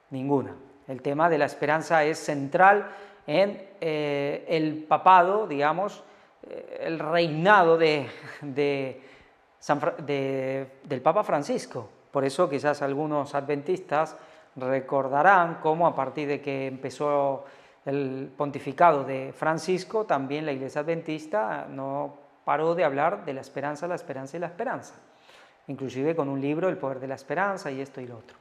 ninguna. El tema de la esperanza es central en el papado, digamos, el reinado del Papa Francisco. Por eso quizás algunos adventistas recordarán cómo a partir de que empezó el pontificado de Francisco, también la Iglesia Adventista no paró de hablar de la esperanza y la esperanza, inclusive con un libro, El poder de la esperanza y esto y lo otro.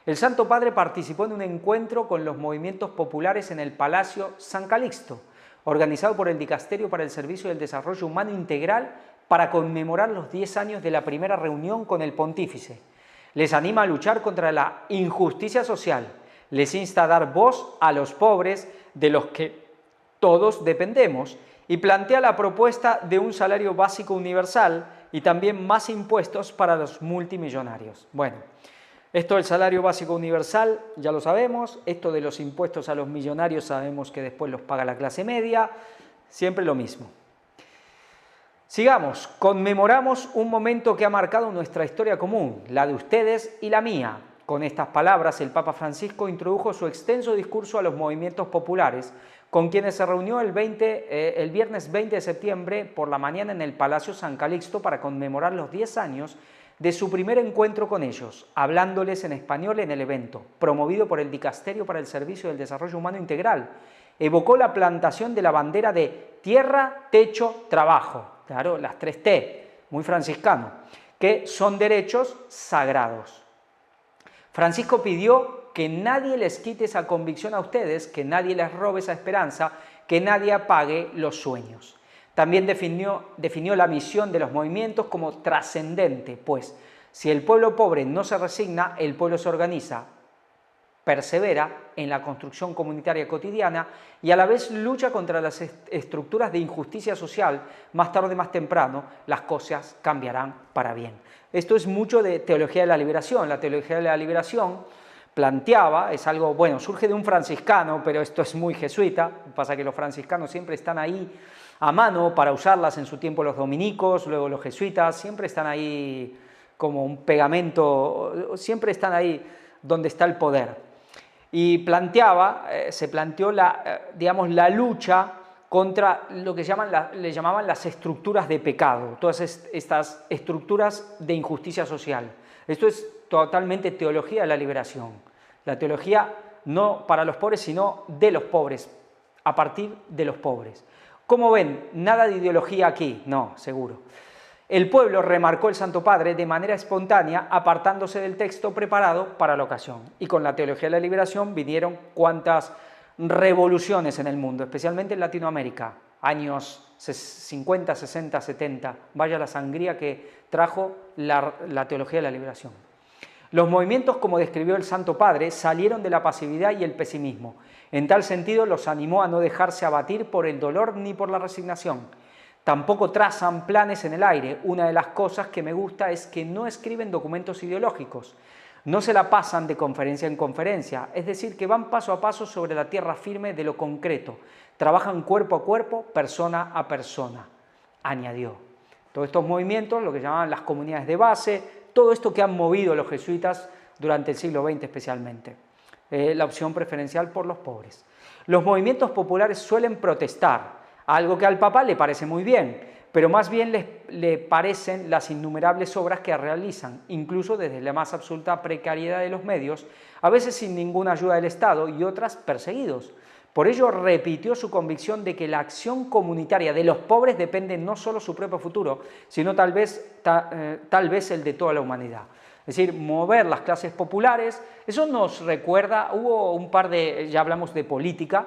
El Santo Padre participó en un encuentro con los movimientos populares en el Palacio San Calixto, organizado por el Dicasterio para el Servicio del Desarrollo Humano Integral para conmemorar los 10 años de la primera reunión con el pontífice. Les anima a luchar contra la injusticia social, les insta a dar voz a los pobres de los que todos dependemos y plantea la propuesta de un salario básico universal y también más impuestos para los multimillonarios. Bueno, esto del salario básico universal ya lo sabemos, esto de los impuestos a los millonarios sabemos que después los paga la clase media, siempre lo mismo. Sigamos, conmemoramos un momento que ha marcado nuestra historia común, la de ustedes y la mía. Con estas palabras, el Papa Francisco introdujo su extenso discurso a los movimientos populares, con quienes se reunió el viernes 20 de septiembre por la mañana en el Palacio San Calixto para conmemorar los 10 años de su primer encuentro con ellos, hablándoles en español en el evento, promovido por el Dicasterio para el Servicio del Desarrollo Humano Integral. Evocó la plantación de la bandera de tierra, techo, trabajo. Claro, las 3T, muy franciscano, que son derechos sagrados. Francisco pidió que nadie les quite esa convicción a ustedes, que nadie les robe esa esperanza, que nadie apague los sueños. También definió la misión de los movimientos como trascendente, pues si el pueblo pobre no se resigna, el pueblo se organiza, persevera en la construcción comunitaria cotidiana y a la vez lucha contra las estructuras de injusticia social. Más tarde, más temprano, las cosas cambiarán para bien. Esto es mucho de teología de la liberación. La teología de la liberación planteaba, es algo, bueno, surge de un franciscano, pero esto es muy jesuita, pasa que los franciscanos siempre están ahí a mano para usarlas en su tiempo los dominicos, luego los jesuitas, siempre están ahí como un pegamento, siempre están ahí donde está el poder. Y se planteó digamos, la lucha contra lo que le llamaban las estructuras de pecado, todas estas estructuras de injusticia social. Esto es totalmente teología de la liberación. La teología no para los pobres, sino de los pobres, a partir de los pobres. ¿Cómo ven? Nada de ideología aquí, no, seguro. El pueblo remarcó el Santo Padre de manera espontánea, apartándose del texto preparado para la ocasión. Y con la teología de la liberación vinieron cuantas revoluciones en el mundo, especialmente en Latinoamérica, años 50, 60, 70. Vaya la sangría que trajo la teología de la liberación. Los movimientos, como describió el Santo Padre, salieron de la pasividad y el pesimismo. En tal sentido, los animó a no dejarse abatir por el dolor ni por la resignación. Tampoco trazan planes en el aire. Una de las cosas que me gusta es que no escriben documentos ideológicos. No se la pasan de conferencia en conferencia, es decir, que van paso a paso sobre la tierra firme de lo concreto. Trabajan cuerpo a cuerpo, persona a persona, añadió. Todos estos movimientos, lo que llamaban las comunidades de base, todo esto que han movido los jesuitas durante el siglo XX especialmente. La opción preferencial por los pobres. Los movimientos populares suelen protestar, algo que al Papa le parece muy bien, pero más bien le parecen las innumerables obras que realizan, incluso desde la más absoluta precariedad de los medios, a veces sin ninguna ayuda del Estado y otras perseguidos. Por ello repitió su convicción de que la acción comunitaria de los pobres depende no solo de su propio futuro, sino tal vez el de toda la humanidad. Es decir, mover las clases populares, eso nos recuerda, hubo un par de, ya hablamos de política,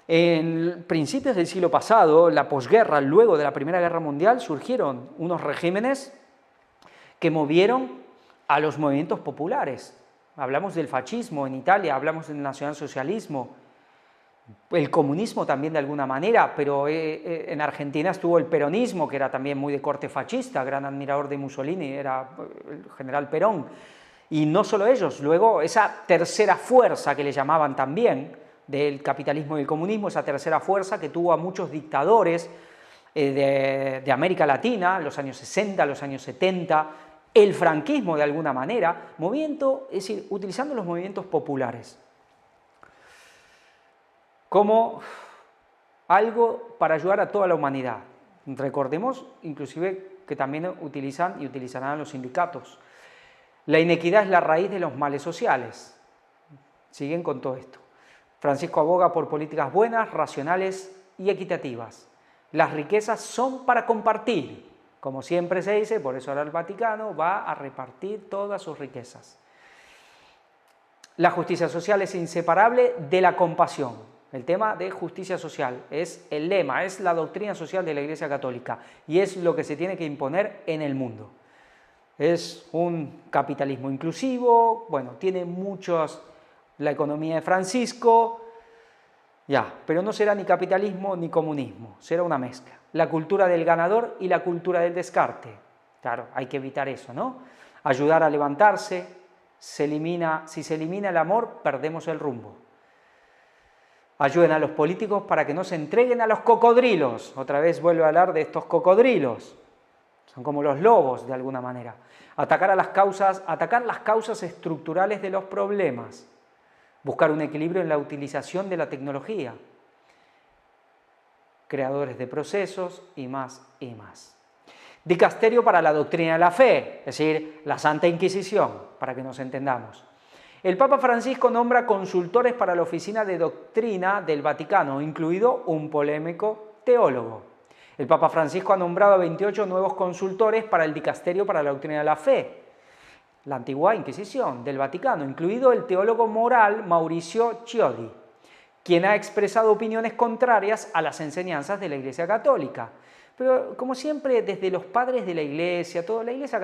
en principios del siglo pasado, la posguerra, luego de la Primera Guerra Mundial, surgieron unos regímenes que movieron a los movimientos populares. Hablamos del fascismo en Italia, hablamos del nacionalsocialismo, el comunismo también de alguna manera, pero en Argentina estuvo el peronismo, que era también muy de corte fascista, gran admirador de Mussolini, era el general Perón. Y no solo ellos, luego esa tercera fuerza que le llamaban también, del capitalismo y el comunismo, esa tercera fuerza que tuvo a muchos dictadores de América Latina, los años 60, los años 70, el franquismo de alguna manera, movimiento, es decir, utilizando los movimientos populares como algo para ayudar a toda la humanidad. Recordemos inclusive que también utilizan y utilizarán los sindicatos. La inequidad es la raíz de los males sociales. Siguen con todo esto. Francisco aboga por políticas buenas, racionales y equitativas. Las riquezas son para compartir. Como siempre se dice, por eso ahora el Vaticano va a repartir todas sus riquezas. La justicia social es inseparable de la compasión. El tema de justicia social es el lema, es la doctrina social de la Iglesia Católica y es lo que se tiene que imponer en el mundo. Es un capitalismo inclusivo, bueno, tiene muchos, la economía de Francisco, ya, pero no será ni capitalismo ni comunismo, será una mezcla. La cultura del ganador y la cultura del descarte. Claro, hay que evitar eso, ¿no? Ayudar a levantarse, si se elimina el amor, perdemos el rumbo. Ayuden a los políticos para que no se entreguen a los cocodrilos. Otra vez vuelvo a hablar de estos cocodrilos. Son como los lobos, de alguna manera. Atacar las causas estructurales de los problemas. Buscar un equilibrio en la utilización de la tecnología. Creadores de procesos y más y más. Dicasterio para la doctrina de la fe, es decir, la Santa Inquisición, para que nos entendamos. El Papa Francisco nombra consultores para la Oficina de Doctrina del Vaticano, incluido un polémico teólogo. El Papa Francisco ha nombrado a 28 nuevos consultores para el Dicasterio para la Doctrina de la Fe, la antigua Inquisición del Vaticano, incluido el teólogo moral Mauricio Chiodi, quien ha expresado opiniones contrarias a las enseñanzas de la Iglesia Católica. Pero, como siempre, desde los padres de la Iglesia, la Iglesia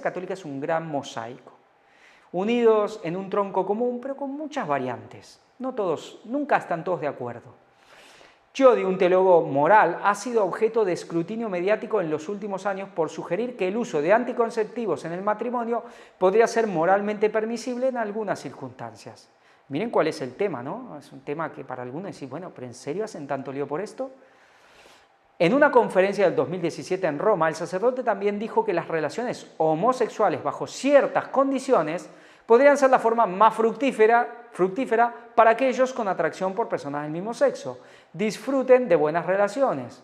Católica es un gran mosaico, unidos en un tronco común, pero con muchas variantes. No todos, nunca están todos de acuerdo. Chiodi, un teólogo moral, ha sido objeto de escrutinio mediático en los últimos años por sugerir que el uso de anticonceptivos en el matrimonio podría ser moralmente permisible en algunas circunstancias. Miren cuál es el tema, ¿no? Es un tema que para algunos decís, bueno, ¿pero en serio hacen tanto lío por esto? En una conferencia del 2017 en Roma, el sacerdote también dijo que las relaciones homosexuales bajo ciertas condiciones podrían ser la forma más fructífera para aquellos con atracción por personas del mismo sexo. Disfruten de buenas relaciones.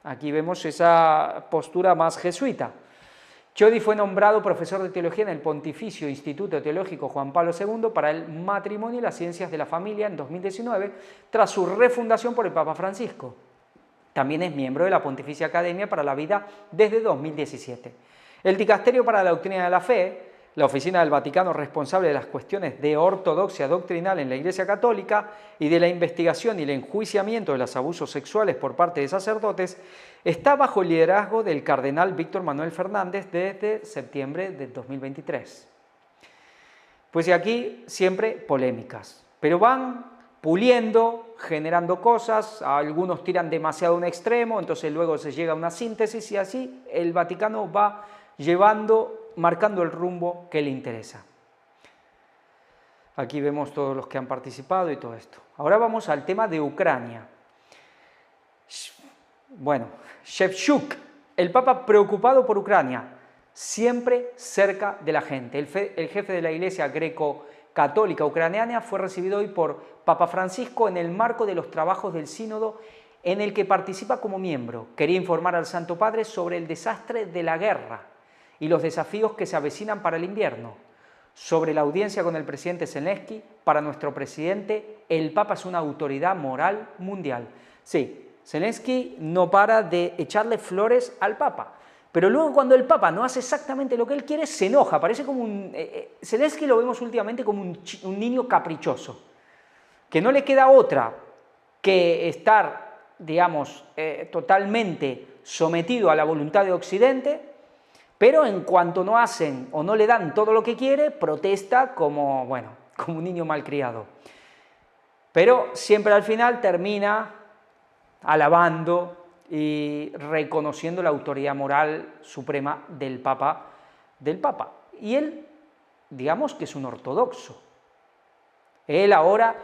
Aquí vemos esa postura más jesuita. Chiodi fue nombrado profesor de teología en el Pontificio Instituto Teológico Juan Pablo II para el matrimonio y las ciencias de la familia en 2019, tras su refundación por el Papa Francisco. También es miembro de la Pontificia Academia para la Vida desde 2017. El Dicasterio para la Doctrina de la Fe, la oficina del Vaticano responsable de las cuestiones de ortodoxia doctrinal en la Iglesia Católica y de la investigación y el enjuiciamiento de los abusos sexuales por parte de sacerdotes, está bajo el liderazgo del cardenal Víctor Manuel Fernández desde septiembre de 2023. Pues y aquí siempre polémicas, pero van puliendo, generando cosas, algunos tiran demasiado a un extremo, entonces luego se llega a una síntesis y así el Vaticano va marcando el rumbo que le interesa. Aquí vemos todos los que han participado y todo esto. Ahora vamos al tema de Ucrania. Bueno, Shevchuk, el Papa preocupado por Ucrania, siempre cerca de la gente. El jefe de la Iglesia greco-católica ucraniana fue recibido hoy por Papa Francisco en el marco de los trabajos del Sínodo en el que participa como miembro. Quería informar al Santo Padre sobre el desastre de la guerra y los desafíos que se avecinan para el invierno. Sobre la audiencia con el presidente Zelensky, para nuestro presidente, el Papa es una autoridad moral mundial. Sí, Zelensky no para de echarle flores al Papa, pero luego cuando el Papa no hace exactamente lo que él quiere, se enoja, parece como un... Zelensky lo vemos últimamente como un niño caprichoso, que no le queda otra que estar, digamos, totalmente sometido a la voluntad de Occidente, pero en cuanto no hacen o no le dan todo lo que quiere, protesta como, bueno, como un niño malcriado. Pero siempre al final termina alabando y reconociendo la autoridad moral suprema del Papa. Y él, digamos que es un ortodoxo. Él ahora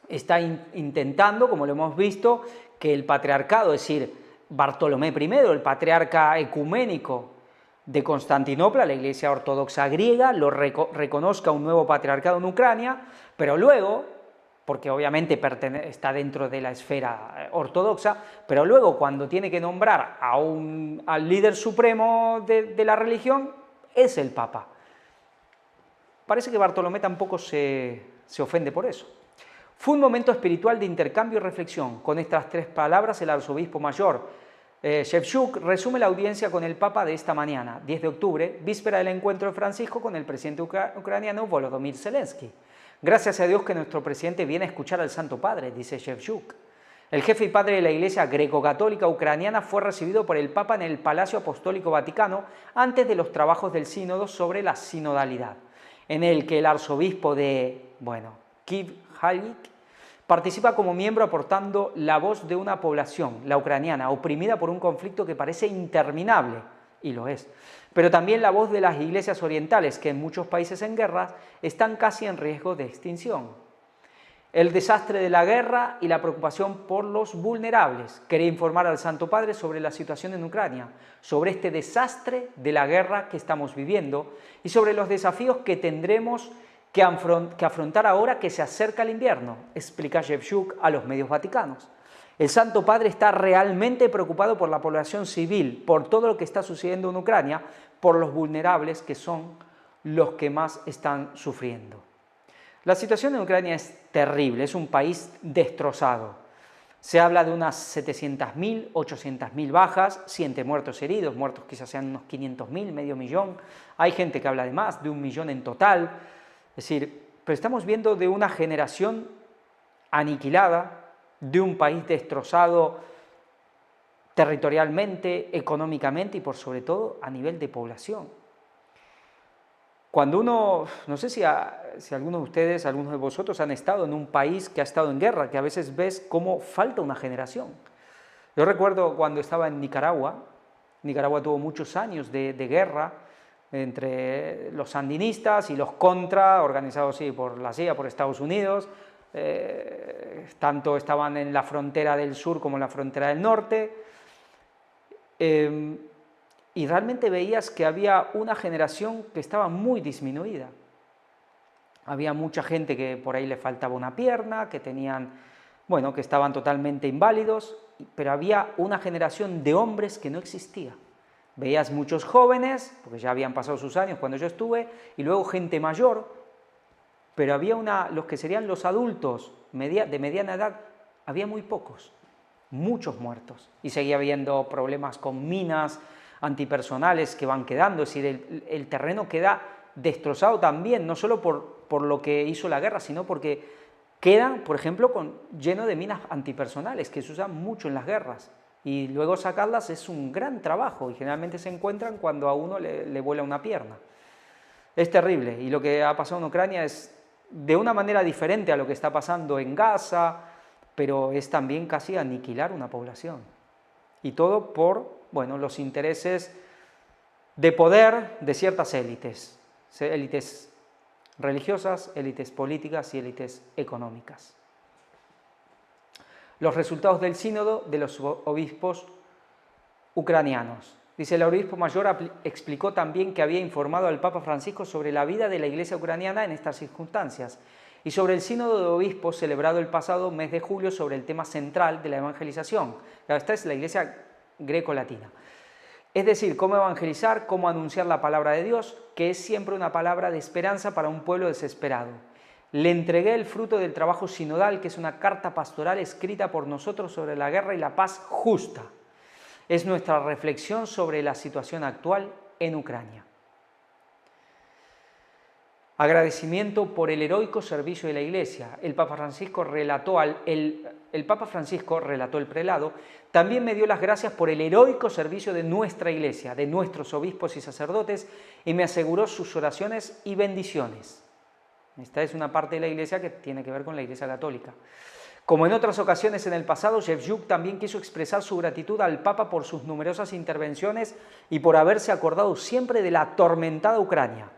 está intentando, como lo hemos visto, que el patriarcado, es decir, Bartolomé I, el patriarca ecuménico de Constantinopla, la Iglesia Ortodoxa griega, lo reconozca un nuevo patriarcado en Ucrania, pero luego, porque obviamente está dentro de la esfera ortodoxa, pero luego cuando tiene que nombrar al líder supremo de la religión, es el Papa. Parece que Bartolomé tampoco se ofende por eso. Fue un momento espiritual de intercambio y reflexión. Con estas tres palabras, el arzobispo mayor Shevchuk resume la audiencia con el Papa de esta mañana, 10 de octubre, víspera del encuentro de Francisco con el presidente ucraniano Volodymyr Zelensky. Gracias a Dios que nuestro presidente viene a escuchar al Santo Padre, dice Shevchuk. El jefe y padre de la Iglesia greco-católica ucraniana fue recibido por el Papa en el Palacio Apostólico Vaticano antes de los trabajos del sínodo sobre la sinodalidad, en el que el arzobispo de, Kiev Halik participa como miembro aportando la voz de una población, la ucraniana, oprimida por un conflicto que parece interminable, y lo es, pero también la voz de las iglesias orientales, que en muchos países en guerra están casi en riesgo de extinción. El desastre de la guerra y la preocupación por los vulnerables. Quería informar al Santo Padre sobre la situación en Ucrania, sobre este desastre de la guerra que estamos viviendo y sobre los desafíos que tendremos que afrontar ahora que se acerca el invierno, explica Shevchuk a los medios vaticanos. El Santo Padre está realmente preocupado por la población civil, por todo lo que está sucediendo en Ucrania, por los vulnerables que son los que más están sufriendo. La situación en Ucrania es terrible, es un país destrozado. Se habla de unas 700.000, 800.000 bajas, 7 muertos heridos, muertos quizás sean unos 500.000, medio millón. Hay gente que habla de más, de 1 millón en total. Es decir, pero estamos viendo de una generación aniquilada, de un país destrozado territorialmente, económicamente y por sobre todo a nivel de población. Cuando uno, no sé si algunos de ustedes, algunos de vosotros han estado en un país que ha estado en guerra, que a veces ves cómo falta una generación. Yo recuerdo cuando estaba en Nicaragua. Nicaragua tuvo muchos años de guerra entre los sandinistas y los contra, organizados sí, por la CIA, por Estados Unidos. Tanto estaban en la frontera del sur como en la frontera del norte. Y realmente veías que había una generación que estaba muy disminuida. Había mucha gente que por ahí le faltaba una pierna, que tenían, bueno, que estaban totalmente inválidos, pero había una generación de hombres que no existía. Veías muchos jóvenes, porque ya habían pasado sus años cuando yo estuve, y luego gente mayor, pero había los que serían los adultos de mediana edad, había muy pocos, muchos muertos. Y seguía habiendo problemas con minas antipersonales que van quedando, es decir, el terreno queda destrozado también, no solo por lo que hizo la guerra, sino porque quedan, por ejemplo, lleno de minas antipersonales, que se usan mucho en las guerras, y luego sacarlas es un gran trabajo, y generalmente se encuentran cuando a uno le vuela una pierna. Es terrible, y lo que ha pasado en Ucrania es de una manera diferente a lo que está pasando en Gaza, pero es también casi aniquilar una población. Y todo por, bueno, los intereses de poder de ciertas élites, élites religiosas, élites políticas y élites económicas. Los resultados del sínodo de los obispos ucranianos. Dice, el obispo mayor explicó también que había informado al Papa Francisco sobre la vida de la Iglesia ucraniana en estas circunstancias y sobre el sínodo de obispos celebrado el pasado mes de julio sobre el tema central de la evangelización. Esta es la Iglesia greco-latina. Es decir, cómo evangelizar, cómo anunciar la palabra de Dios, que es siempre una palabra de esperanza para un pueblo desesperado. Le entregué el fruto del trabajo sinodal, que es una carta pastoral escrita por nosotros sobre la guerra y la paz justa. Es nuestra reflexión sobre la situación actual en Ucrania. Agradecimiento por el heroico servicio de la Iglesia. El Papa Francisco relató el prelado, también me dio las gracias por el heroico servicio de nuestra Iglesia, de nuestros obispos y sacerdotes, y me aseguró sus oraciones y bendiciones. Esta es una parte de la Iglesia que tiene que ver con la Iglesia católica. Como en otras ocasiones en el pasado, Shevchuk también quiso expresar su gratitud al Papa por sus numerosas intervenciones y por haberse acordado siempre de la atormentada Ucrania,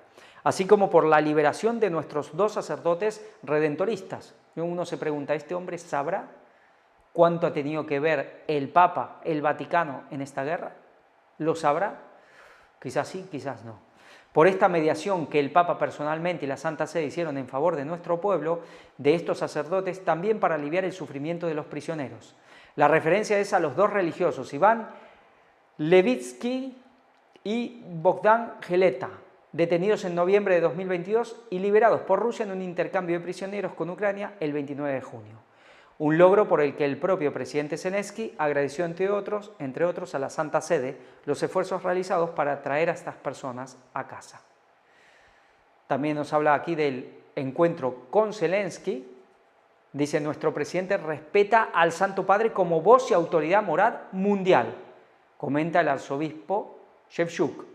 así como por la liberación de nuestros dos sacerdotes redentoristas. Uno se pregunta, ¿este hombre sabrá cuánto ha tenido que ver el Papa, el Vaticano en esta guerra? ¿Lo sabrá? Quizás sí, quizás no. Por esta mediación que el Papa personalmente y la Santa Sede hicieron en favor de nuestro pueblo, de estos sacerdotes, también para aliviar el sufrimiento de los prisioneros. La referencia es a los dos religiosos, Iván Levitsky y Bogdan Geleta, detenidos en noviembre de 2022 y liberados por Rusia en un intercambio de prisioneros con Ucrania el 29 de junio. Un logro por el que el propio presidente Zelensky agradeció, entre otros, a la Santa Sede los esfuerzos realizados para traer a estas personas a casa. También nos habla aquí del encuentro con Zelensky. Dice, nuestro presidente respeta al Santo Padre como voz y autoridad moral mundial. Comenta el arzobispo Shevchuk.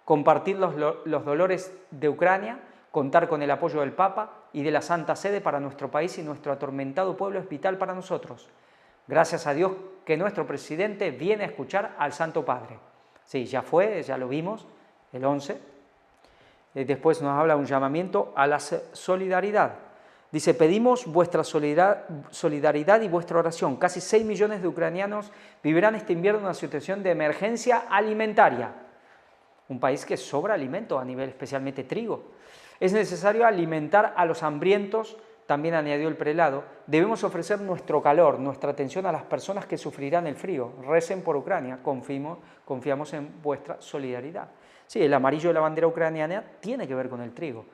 Compartir los dolores de Ucrania, contar con el apoyo del Papa y de la Santa Sede para nuestro país y nuestro atormentado pueblo es vital para nosotros. Gracias a Dios que nuestro presidente viene a escuchar al Santo Padre. Sí, ya fue, ya lo vimos, el 11. Después nos habla un llamamiento a la solidaridad. Dice, pedimos vuestra solidaridad y vuestra oración. Casi 6 millones de ucranianos vivirán este invierno en una situación de emergencia alimentaria. Un país que sobra alimento a nivel especialmente trigo. Es necesario alimentar a los hambrientos, también añadió el prelado. Debemos ofrecer nuestro calor, nuestra atención a las personas que sufrirán el frío. Recen por Ucrania, confiamos en vuestra solidaridad. Sí, el amarillo de la bandera ucraniana tiene que ver con el trigo,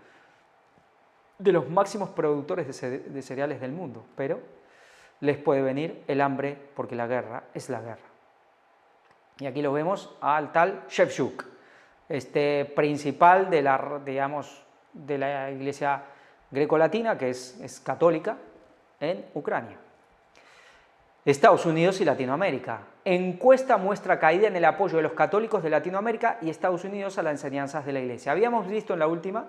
de los máximos productores de cereales del mundo, pero les puede venir el hambre porque la guerra es la guerra. Y aquí lo vemos al tal Shevchuk, principal de la Iglesia greco-latina, que es católica, en Ucrania. Estados Unidos y Latinoamérica. encuesta muestra caída en el apoyo de los católicos de Latinoamérica y Estados Unidos a las enseñanzas de la Iglesia. Habíamos visto en la última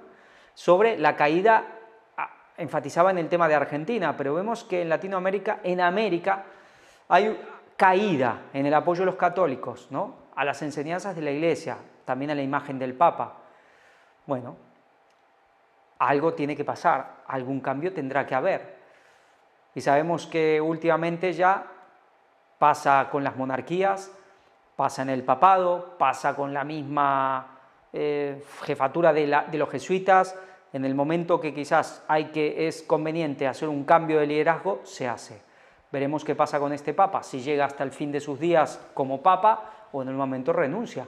sobre la caída, enfatizaba en el tema de Argentina, pero vemos que en Latinoamérica, en América, hay caída en el apoyo de los católicos, ¿no?, a las enseñanzas de la Iglesia, también a la imagen del Papa. Bueno, algo tiene que pasar, algún cambio tendrá que haber. Y sabemos que últimamente ya pasa con las monarquías, pasa en el papado, pasa con la misma jefatura de los jesuitas. En el momento que quizás es conveniente hacer un cambio de liderazgo, se hace. Veremos qué pasa con este papa, si llega hasta el fin de sus días como papa o en el momento renuncia.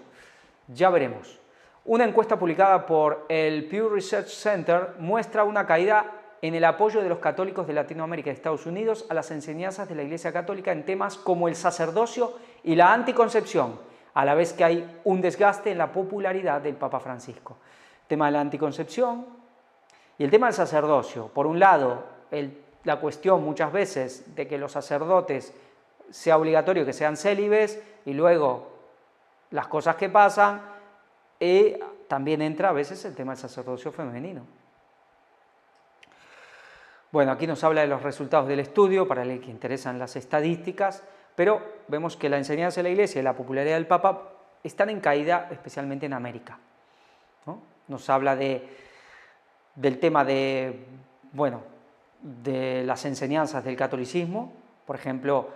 Ya veremos. Una encuesta publicada por el Pew Research Center muestra una caída en el apoyo de los católicos de Latinoamérica y Estados Unidos a las enseñanzas de la Iglesia Católica en temas como el sacerdocio y la anticoncepción, a la vez que hay un desgaste en la popularidad del Papa Francisco. El tema de la anticoncepción y el tema del sacerdocio. Por un lado, la cuestión muchas veces de que los sacerdotes sea obligatorio que sean célibes y luego las cosas que pasan, y también entra a veces el tema del sacerdocio femenino. Bueno, aquí nos habla de los resultados del estudio, para el que interesan las estadísticas, pero vemos que la enseñanza de la Iglesia y la popularidad del Papa están en caída, especialmente en América, ¿no? Nos habla del tema de las enseñanzas del catolicismo. Por ejemplo,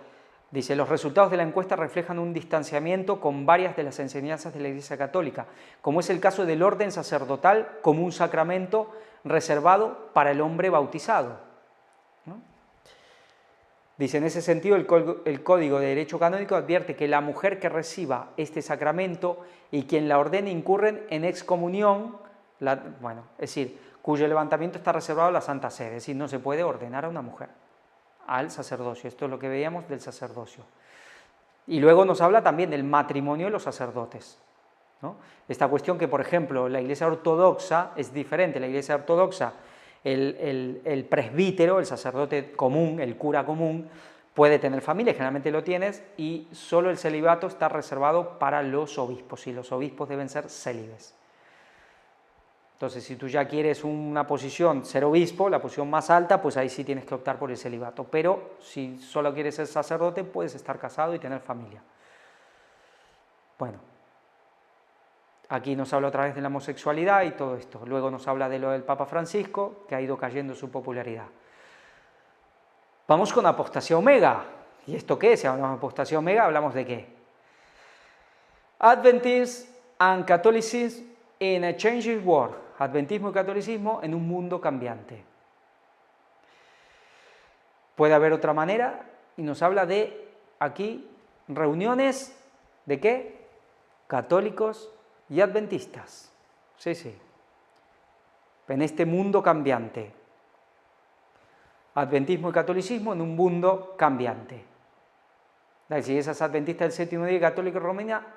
dice, los resultados de la encuesta reflejan un distanciamiento con varias de las enseñanzas de la Iglesia Católica, como es el caso del orden sacerdotal como un sacramento reservado para el hombre bautizado, ¿no? Dice, en ese sentido, el Código de Derecho Canónico advierte que la mujer que reciba este sacramento y quien la ordene incurren en excomunión, es decir, cuyo levantamiento está reservado a la Santa Sede, es decir, no se puede ordenar a una mujer al sacerdocio. Esto es lo que veíamos del sacerdocio. Y luego nos habla también del matrimonio de los sacerdotes, ¿no? Esta cuestión que, por ejemplo, la Iglesia Ortodoxa es diferente. La Iglesia Ortodoxa, el presbítero, el sacerdote común, el cura común, puede tener familia, generalmente lo tienes, y solo el celibato está reservado para los obispos, y los obispos deben ser célibes. Entonces, si tú ya quieres una posición, ser obispo, la posición más alta, pues ahí sí tienes que optar por el celibato. Pero si solo quieres ser sacerdote, puedes estar casado y tener familia. Bueno, aquí nos habla otra vez de la homosexualidad y todo esto. Luego nos habla de lo del Papa Francisco, que ha ido cayendo su popularidad. Vamos con apostasía omega. ¿Y esto qué es? Si hablamos de apostasía omega, ¿hablamos de qué? Adventism and Catholicism in a Changing World. Adventismo y catolicismo en un mundo cambiante. Puede haber otra manera, y nos habla de, aquí, reuniones, ¿de qué? Católicos y adventistas. Sí, sí. En este mundo cambiante. Adventismo y catolicismo en un mundo cambiante. Las iglesias adventistas del séptimo día, católica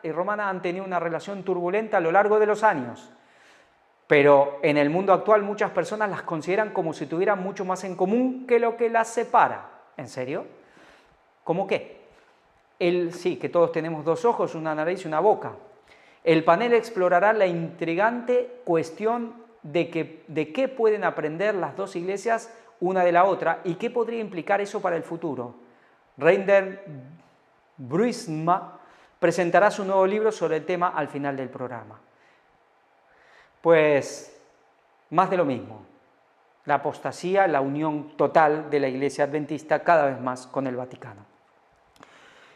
y romana han tenido una relación turbulenta a lo largo de los años. Pero en el mundo actual muchas personas las consideran como si tuvieran mucho más en común que lo que las separa. ¿En serio? ¿Cómo qué? Sí, que todos tenemos dos ojos, una nariz y una boca. El panel explorará la intrigante cuestión de qué pueden aprender las dos iglesias una de la otra y qué podría implicar eso para el futuro. Reiner Brüsma presentará su nuevo libro sobre el tema al final del programa. Pues más de lo mismo, la apostasía, la unión total de la Iglesia Adventista cada vez más con el Vaticano.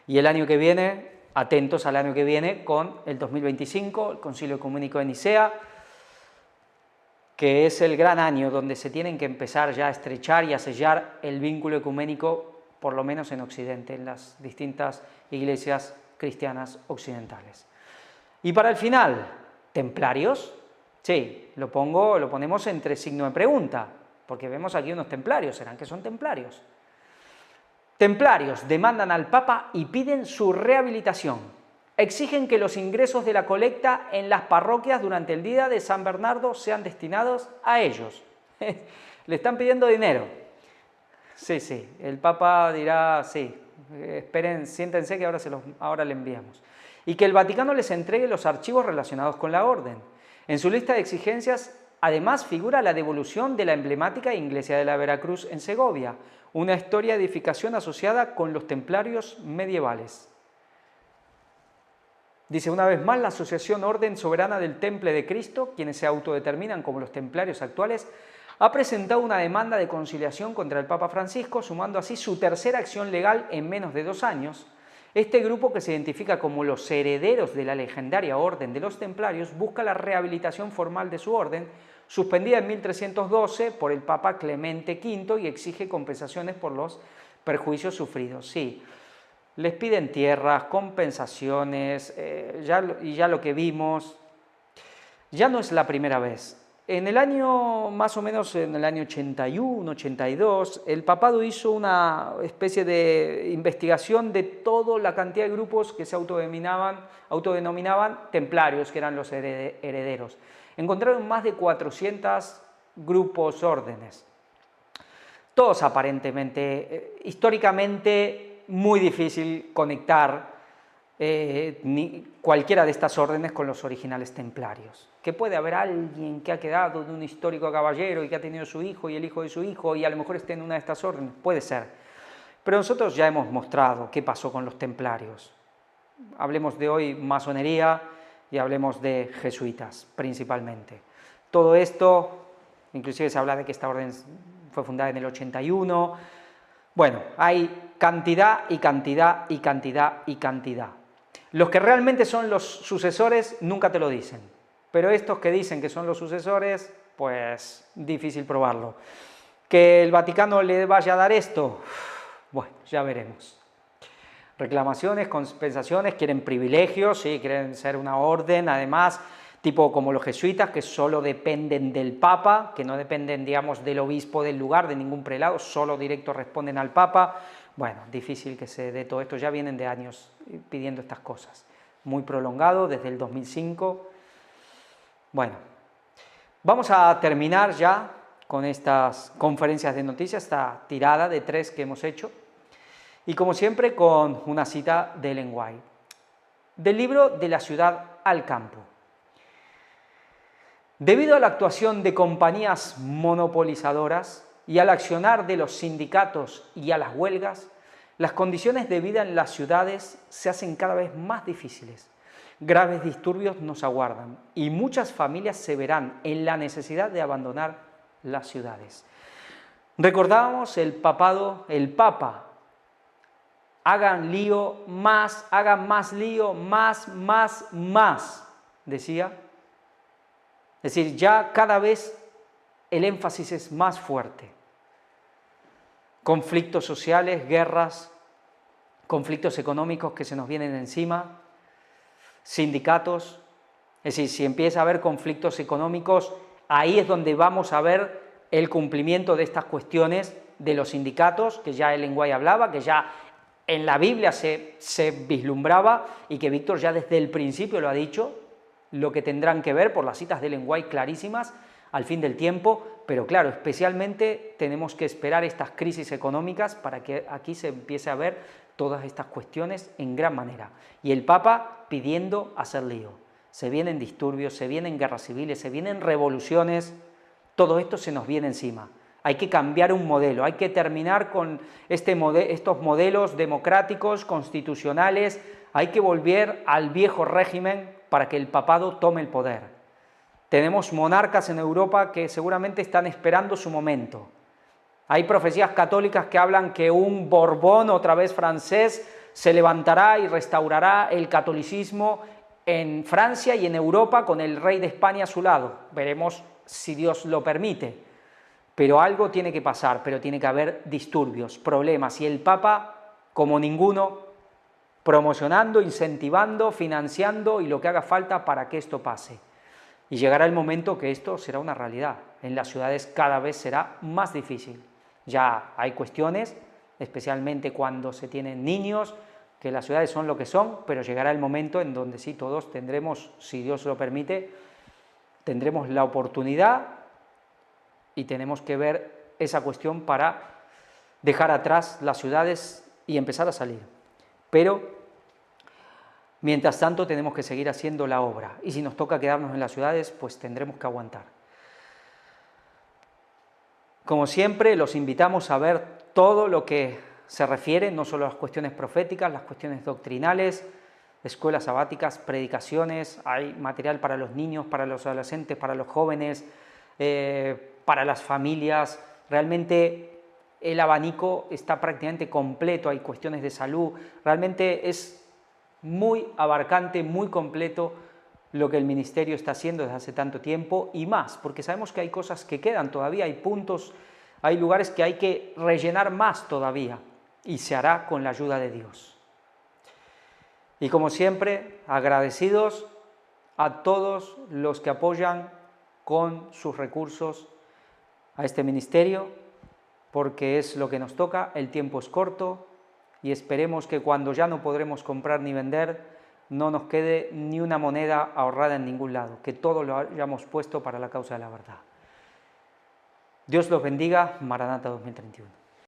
Y el año que viene, atentos al año que viene con el 2025, el Concilio Ecuménico de Nicea, que es el gran año donde se tienen que empezar ya a estrechar y a sellar el vínculo ecuménico, por lo menos en Occidente, en las distintas iglesias cristianas occidentales. Y para el final, ¿templarios? Sí, lo ponemos entre signo de pregunta, porque vemos aquí unos templarios, ¿serán que son templarios? Templarios demandan al Papa y piden su rehabilitación. Exigen que los ingresos de la colecta en las parroquias durante el día de San Bernardo sean destinados a ellos. Le están pidiendo dinero. Sí, el Papa dirá, sí, esperen, siéntense que ahora le enviamos. Y que el Vaticano les entregue los archivos relacionados con la orden. En su lista de exigencias, además, figura la devolución de la emblemática iglesia de la Veracruz en Segovia, una historia de edificación asociada con los templarios medievales. Dice una vez más, la Asociación Orden Soberana del Temple de Cristo, quienes se autodeterminan como los templarios actuales, ha presentado una demanda de conciliación contra el Papa Francisco, sumando así su tercera acción legal en menos de 2 años. Este grupo, que se identifica como los herederos de la legendaria Orden de los Templarios, busca la rehabilitación formal de su orden, suspendida en 1312 por el Papa Clemente V, y exige compensaciones por los perjuicios sufridos. Sí, les piden tierras, compensaciones, ya lo que vimos, ya no es la primera vez. En el año, más o menos en el año 81, 82, el papado hizo una especie de investigación de toda la cantidad de grupos que se autodenominaban templarios, que eran los herederos. Encontraron más de 400 grupos, órdenes. Todos aparentemente, históricamente, muy difícil conectar cualquiera de estas órdenes con los originales templarios. Que puede haber alguien que ha quedado de un histórico caballero y que ha tenido su hijo y el hijo de su hijo y a lo mejor esté en una de estas órdenes, puede ser. Pero nosotros ya hemos mostrado qué pasó con los templarios. Hablemos de hoy masonería y hablemos de jesuitas principalmente. Todo esto, inclusive se habla de que esta orden fue fundada en el 81. Bueno, hay cantidad y cantidad y cantidad y cantidad. Los que realmente son los sucesores nunca te lo dicen, pero estos que dicen que son los sucesores, pues difícil probarlo. ¿Que el Vaticano le vaya a dar esto? Bueno, ya veremos. Reclamaciones, compensaciones, quieren privilegios, sí, quieren ser una orden, además, tipo como los jesuitas, que solo dependen del Papa, que no dependen, digamos, del obispo del lugar, de ningún prelado, solo directo responden al Papa. Bueno, difícil que se dé todo esto, ya vienen de años pidiendo estas cosas. Muy prolongado, desde el 2005. Bueno, vamos a terminar ya con estas conferencias de noticias, esta tirada de 3 que hemos hecho. Y como siempre, con una cita de Ellen White, del libro De la ciudad al campo. Debido a la actuación de compañías monopolizadoras y al accionar de los sindicatos y a las huelgas, las condiciones de vida en las ciudades se hacen cada vez más difíciles. Graves disturbios nos aguardan y muchas familias se verán en la necesidad de abandonar las ciudades. Recordábamos el Papa, hagan más lío, más, decía. Es decir, ya cada vez el énfasis es más fuerte. Conflictos sociales, guerras, conflictos económicos que se nos vienen encima, sindicatos. Es decir, si empieza a haber conflictos económicos, ahí es donde vamos a ver el cumplimiento de estas cuestiones de los sindicatos, que ya Ellen White hablaba, que ya en la Biblia se vislumbraba y que Víctor ya desde el principio lo ha dicho, lo que tendrán que ver por las citas de Ellen White clarísimas al fin del tiempo, pero claro, especialmente tenemos que esperar estas crisis económicas para que aquí se empiece a ver todas estas cuestiones en gran manera. Y el Papa pidiendo hacer lío. Se vienen disturbios, se vienen guerras civiles, se vienen revoluciones, todo esto se nos viene encima. Hay que cambiar un modelo, hay que terminar con estos modelos democráticos, constitucionales, hay que volver al viejo régimen para que el papado tome el poder. Tenemos monarcas en Europa que seguramente están esperando su momento. Hay profecías católicas que hablan que un Borbón, otra vez francés, se levantará y restaurará el catolicismo en Francia y en Europa con el rey de España a su lado. Veremos si Dios lo permite. Pero algo tiene que pasar, pero tiene que haber disturbios, problemas. Y el Papa, como ninguno, promocionando, incentivando, financiando y lo que haga falta para que esto pase. Y llegará el momento que esto será una realidad. En las ciudades cada vez será más difícil. Ya hay cuestiones, especialmente cuando se tienen niños, que las ciudades son lo que son, pero llegará el momento en donde sí todos tendremos, si Dios lo permite, tendremos la oportunidad y tenemos que ver esa cuestión para dejar atrás las ciudades y empezar a salir. Pero, mientras tanto, tenemos que seguir haciendo la obra. Y si nos toca quedarnos en las ciudades, pues tendremos que aguantar. Como siempre, los invitamos a ver todo lo que se refiere, no solo a las cuestiones proféticas, las cuestiones doctrinales, escuelas sabáticas, predicaciones, hay material para los niños, para los adolescentes, para los jóvenes, para las familias. Realmente el abanico está prácticamente completo, hay cuestiones de salud, realmente es muy abarcante, muy completo lo que el ministerio está haciendo desde hace tanto tiempo y más, porque sabemos que hay cosas que quedan todavía, hay puntos, hay lugares que hay que rellenar más todavía y se hará con la ayuda de Dios. Y como siempre, agradecidos a todos los que apoyan con sus recursos a este ministerio, porque es lo que nos toca, el tiempo es corto y esperemos que cuando ya no podremos comprar ni vender, no nos quede ni una moneda ahorrada en ningún lado, que todo lo hayamos puesto para la causa de la verdad. Dios los bendiga, Maranata 2031.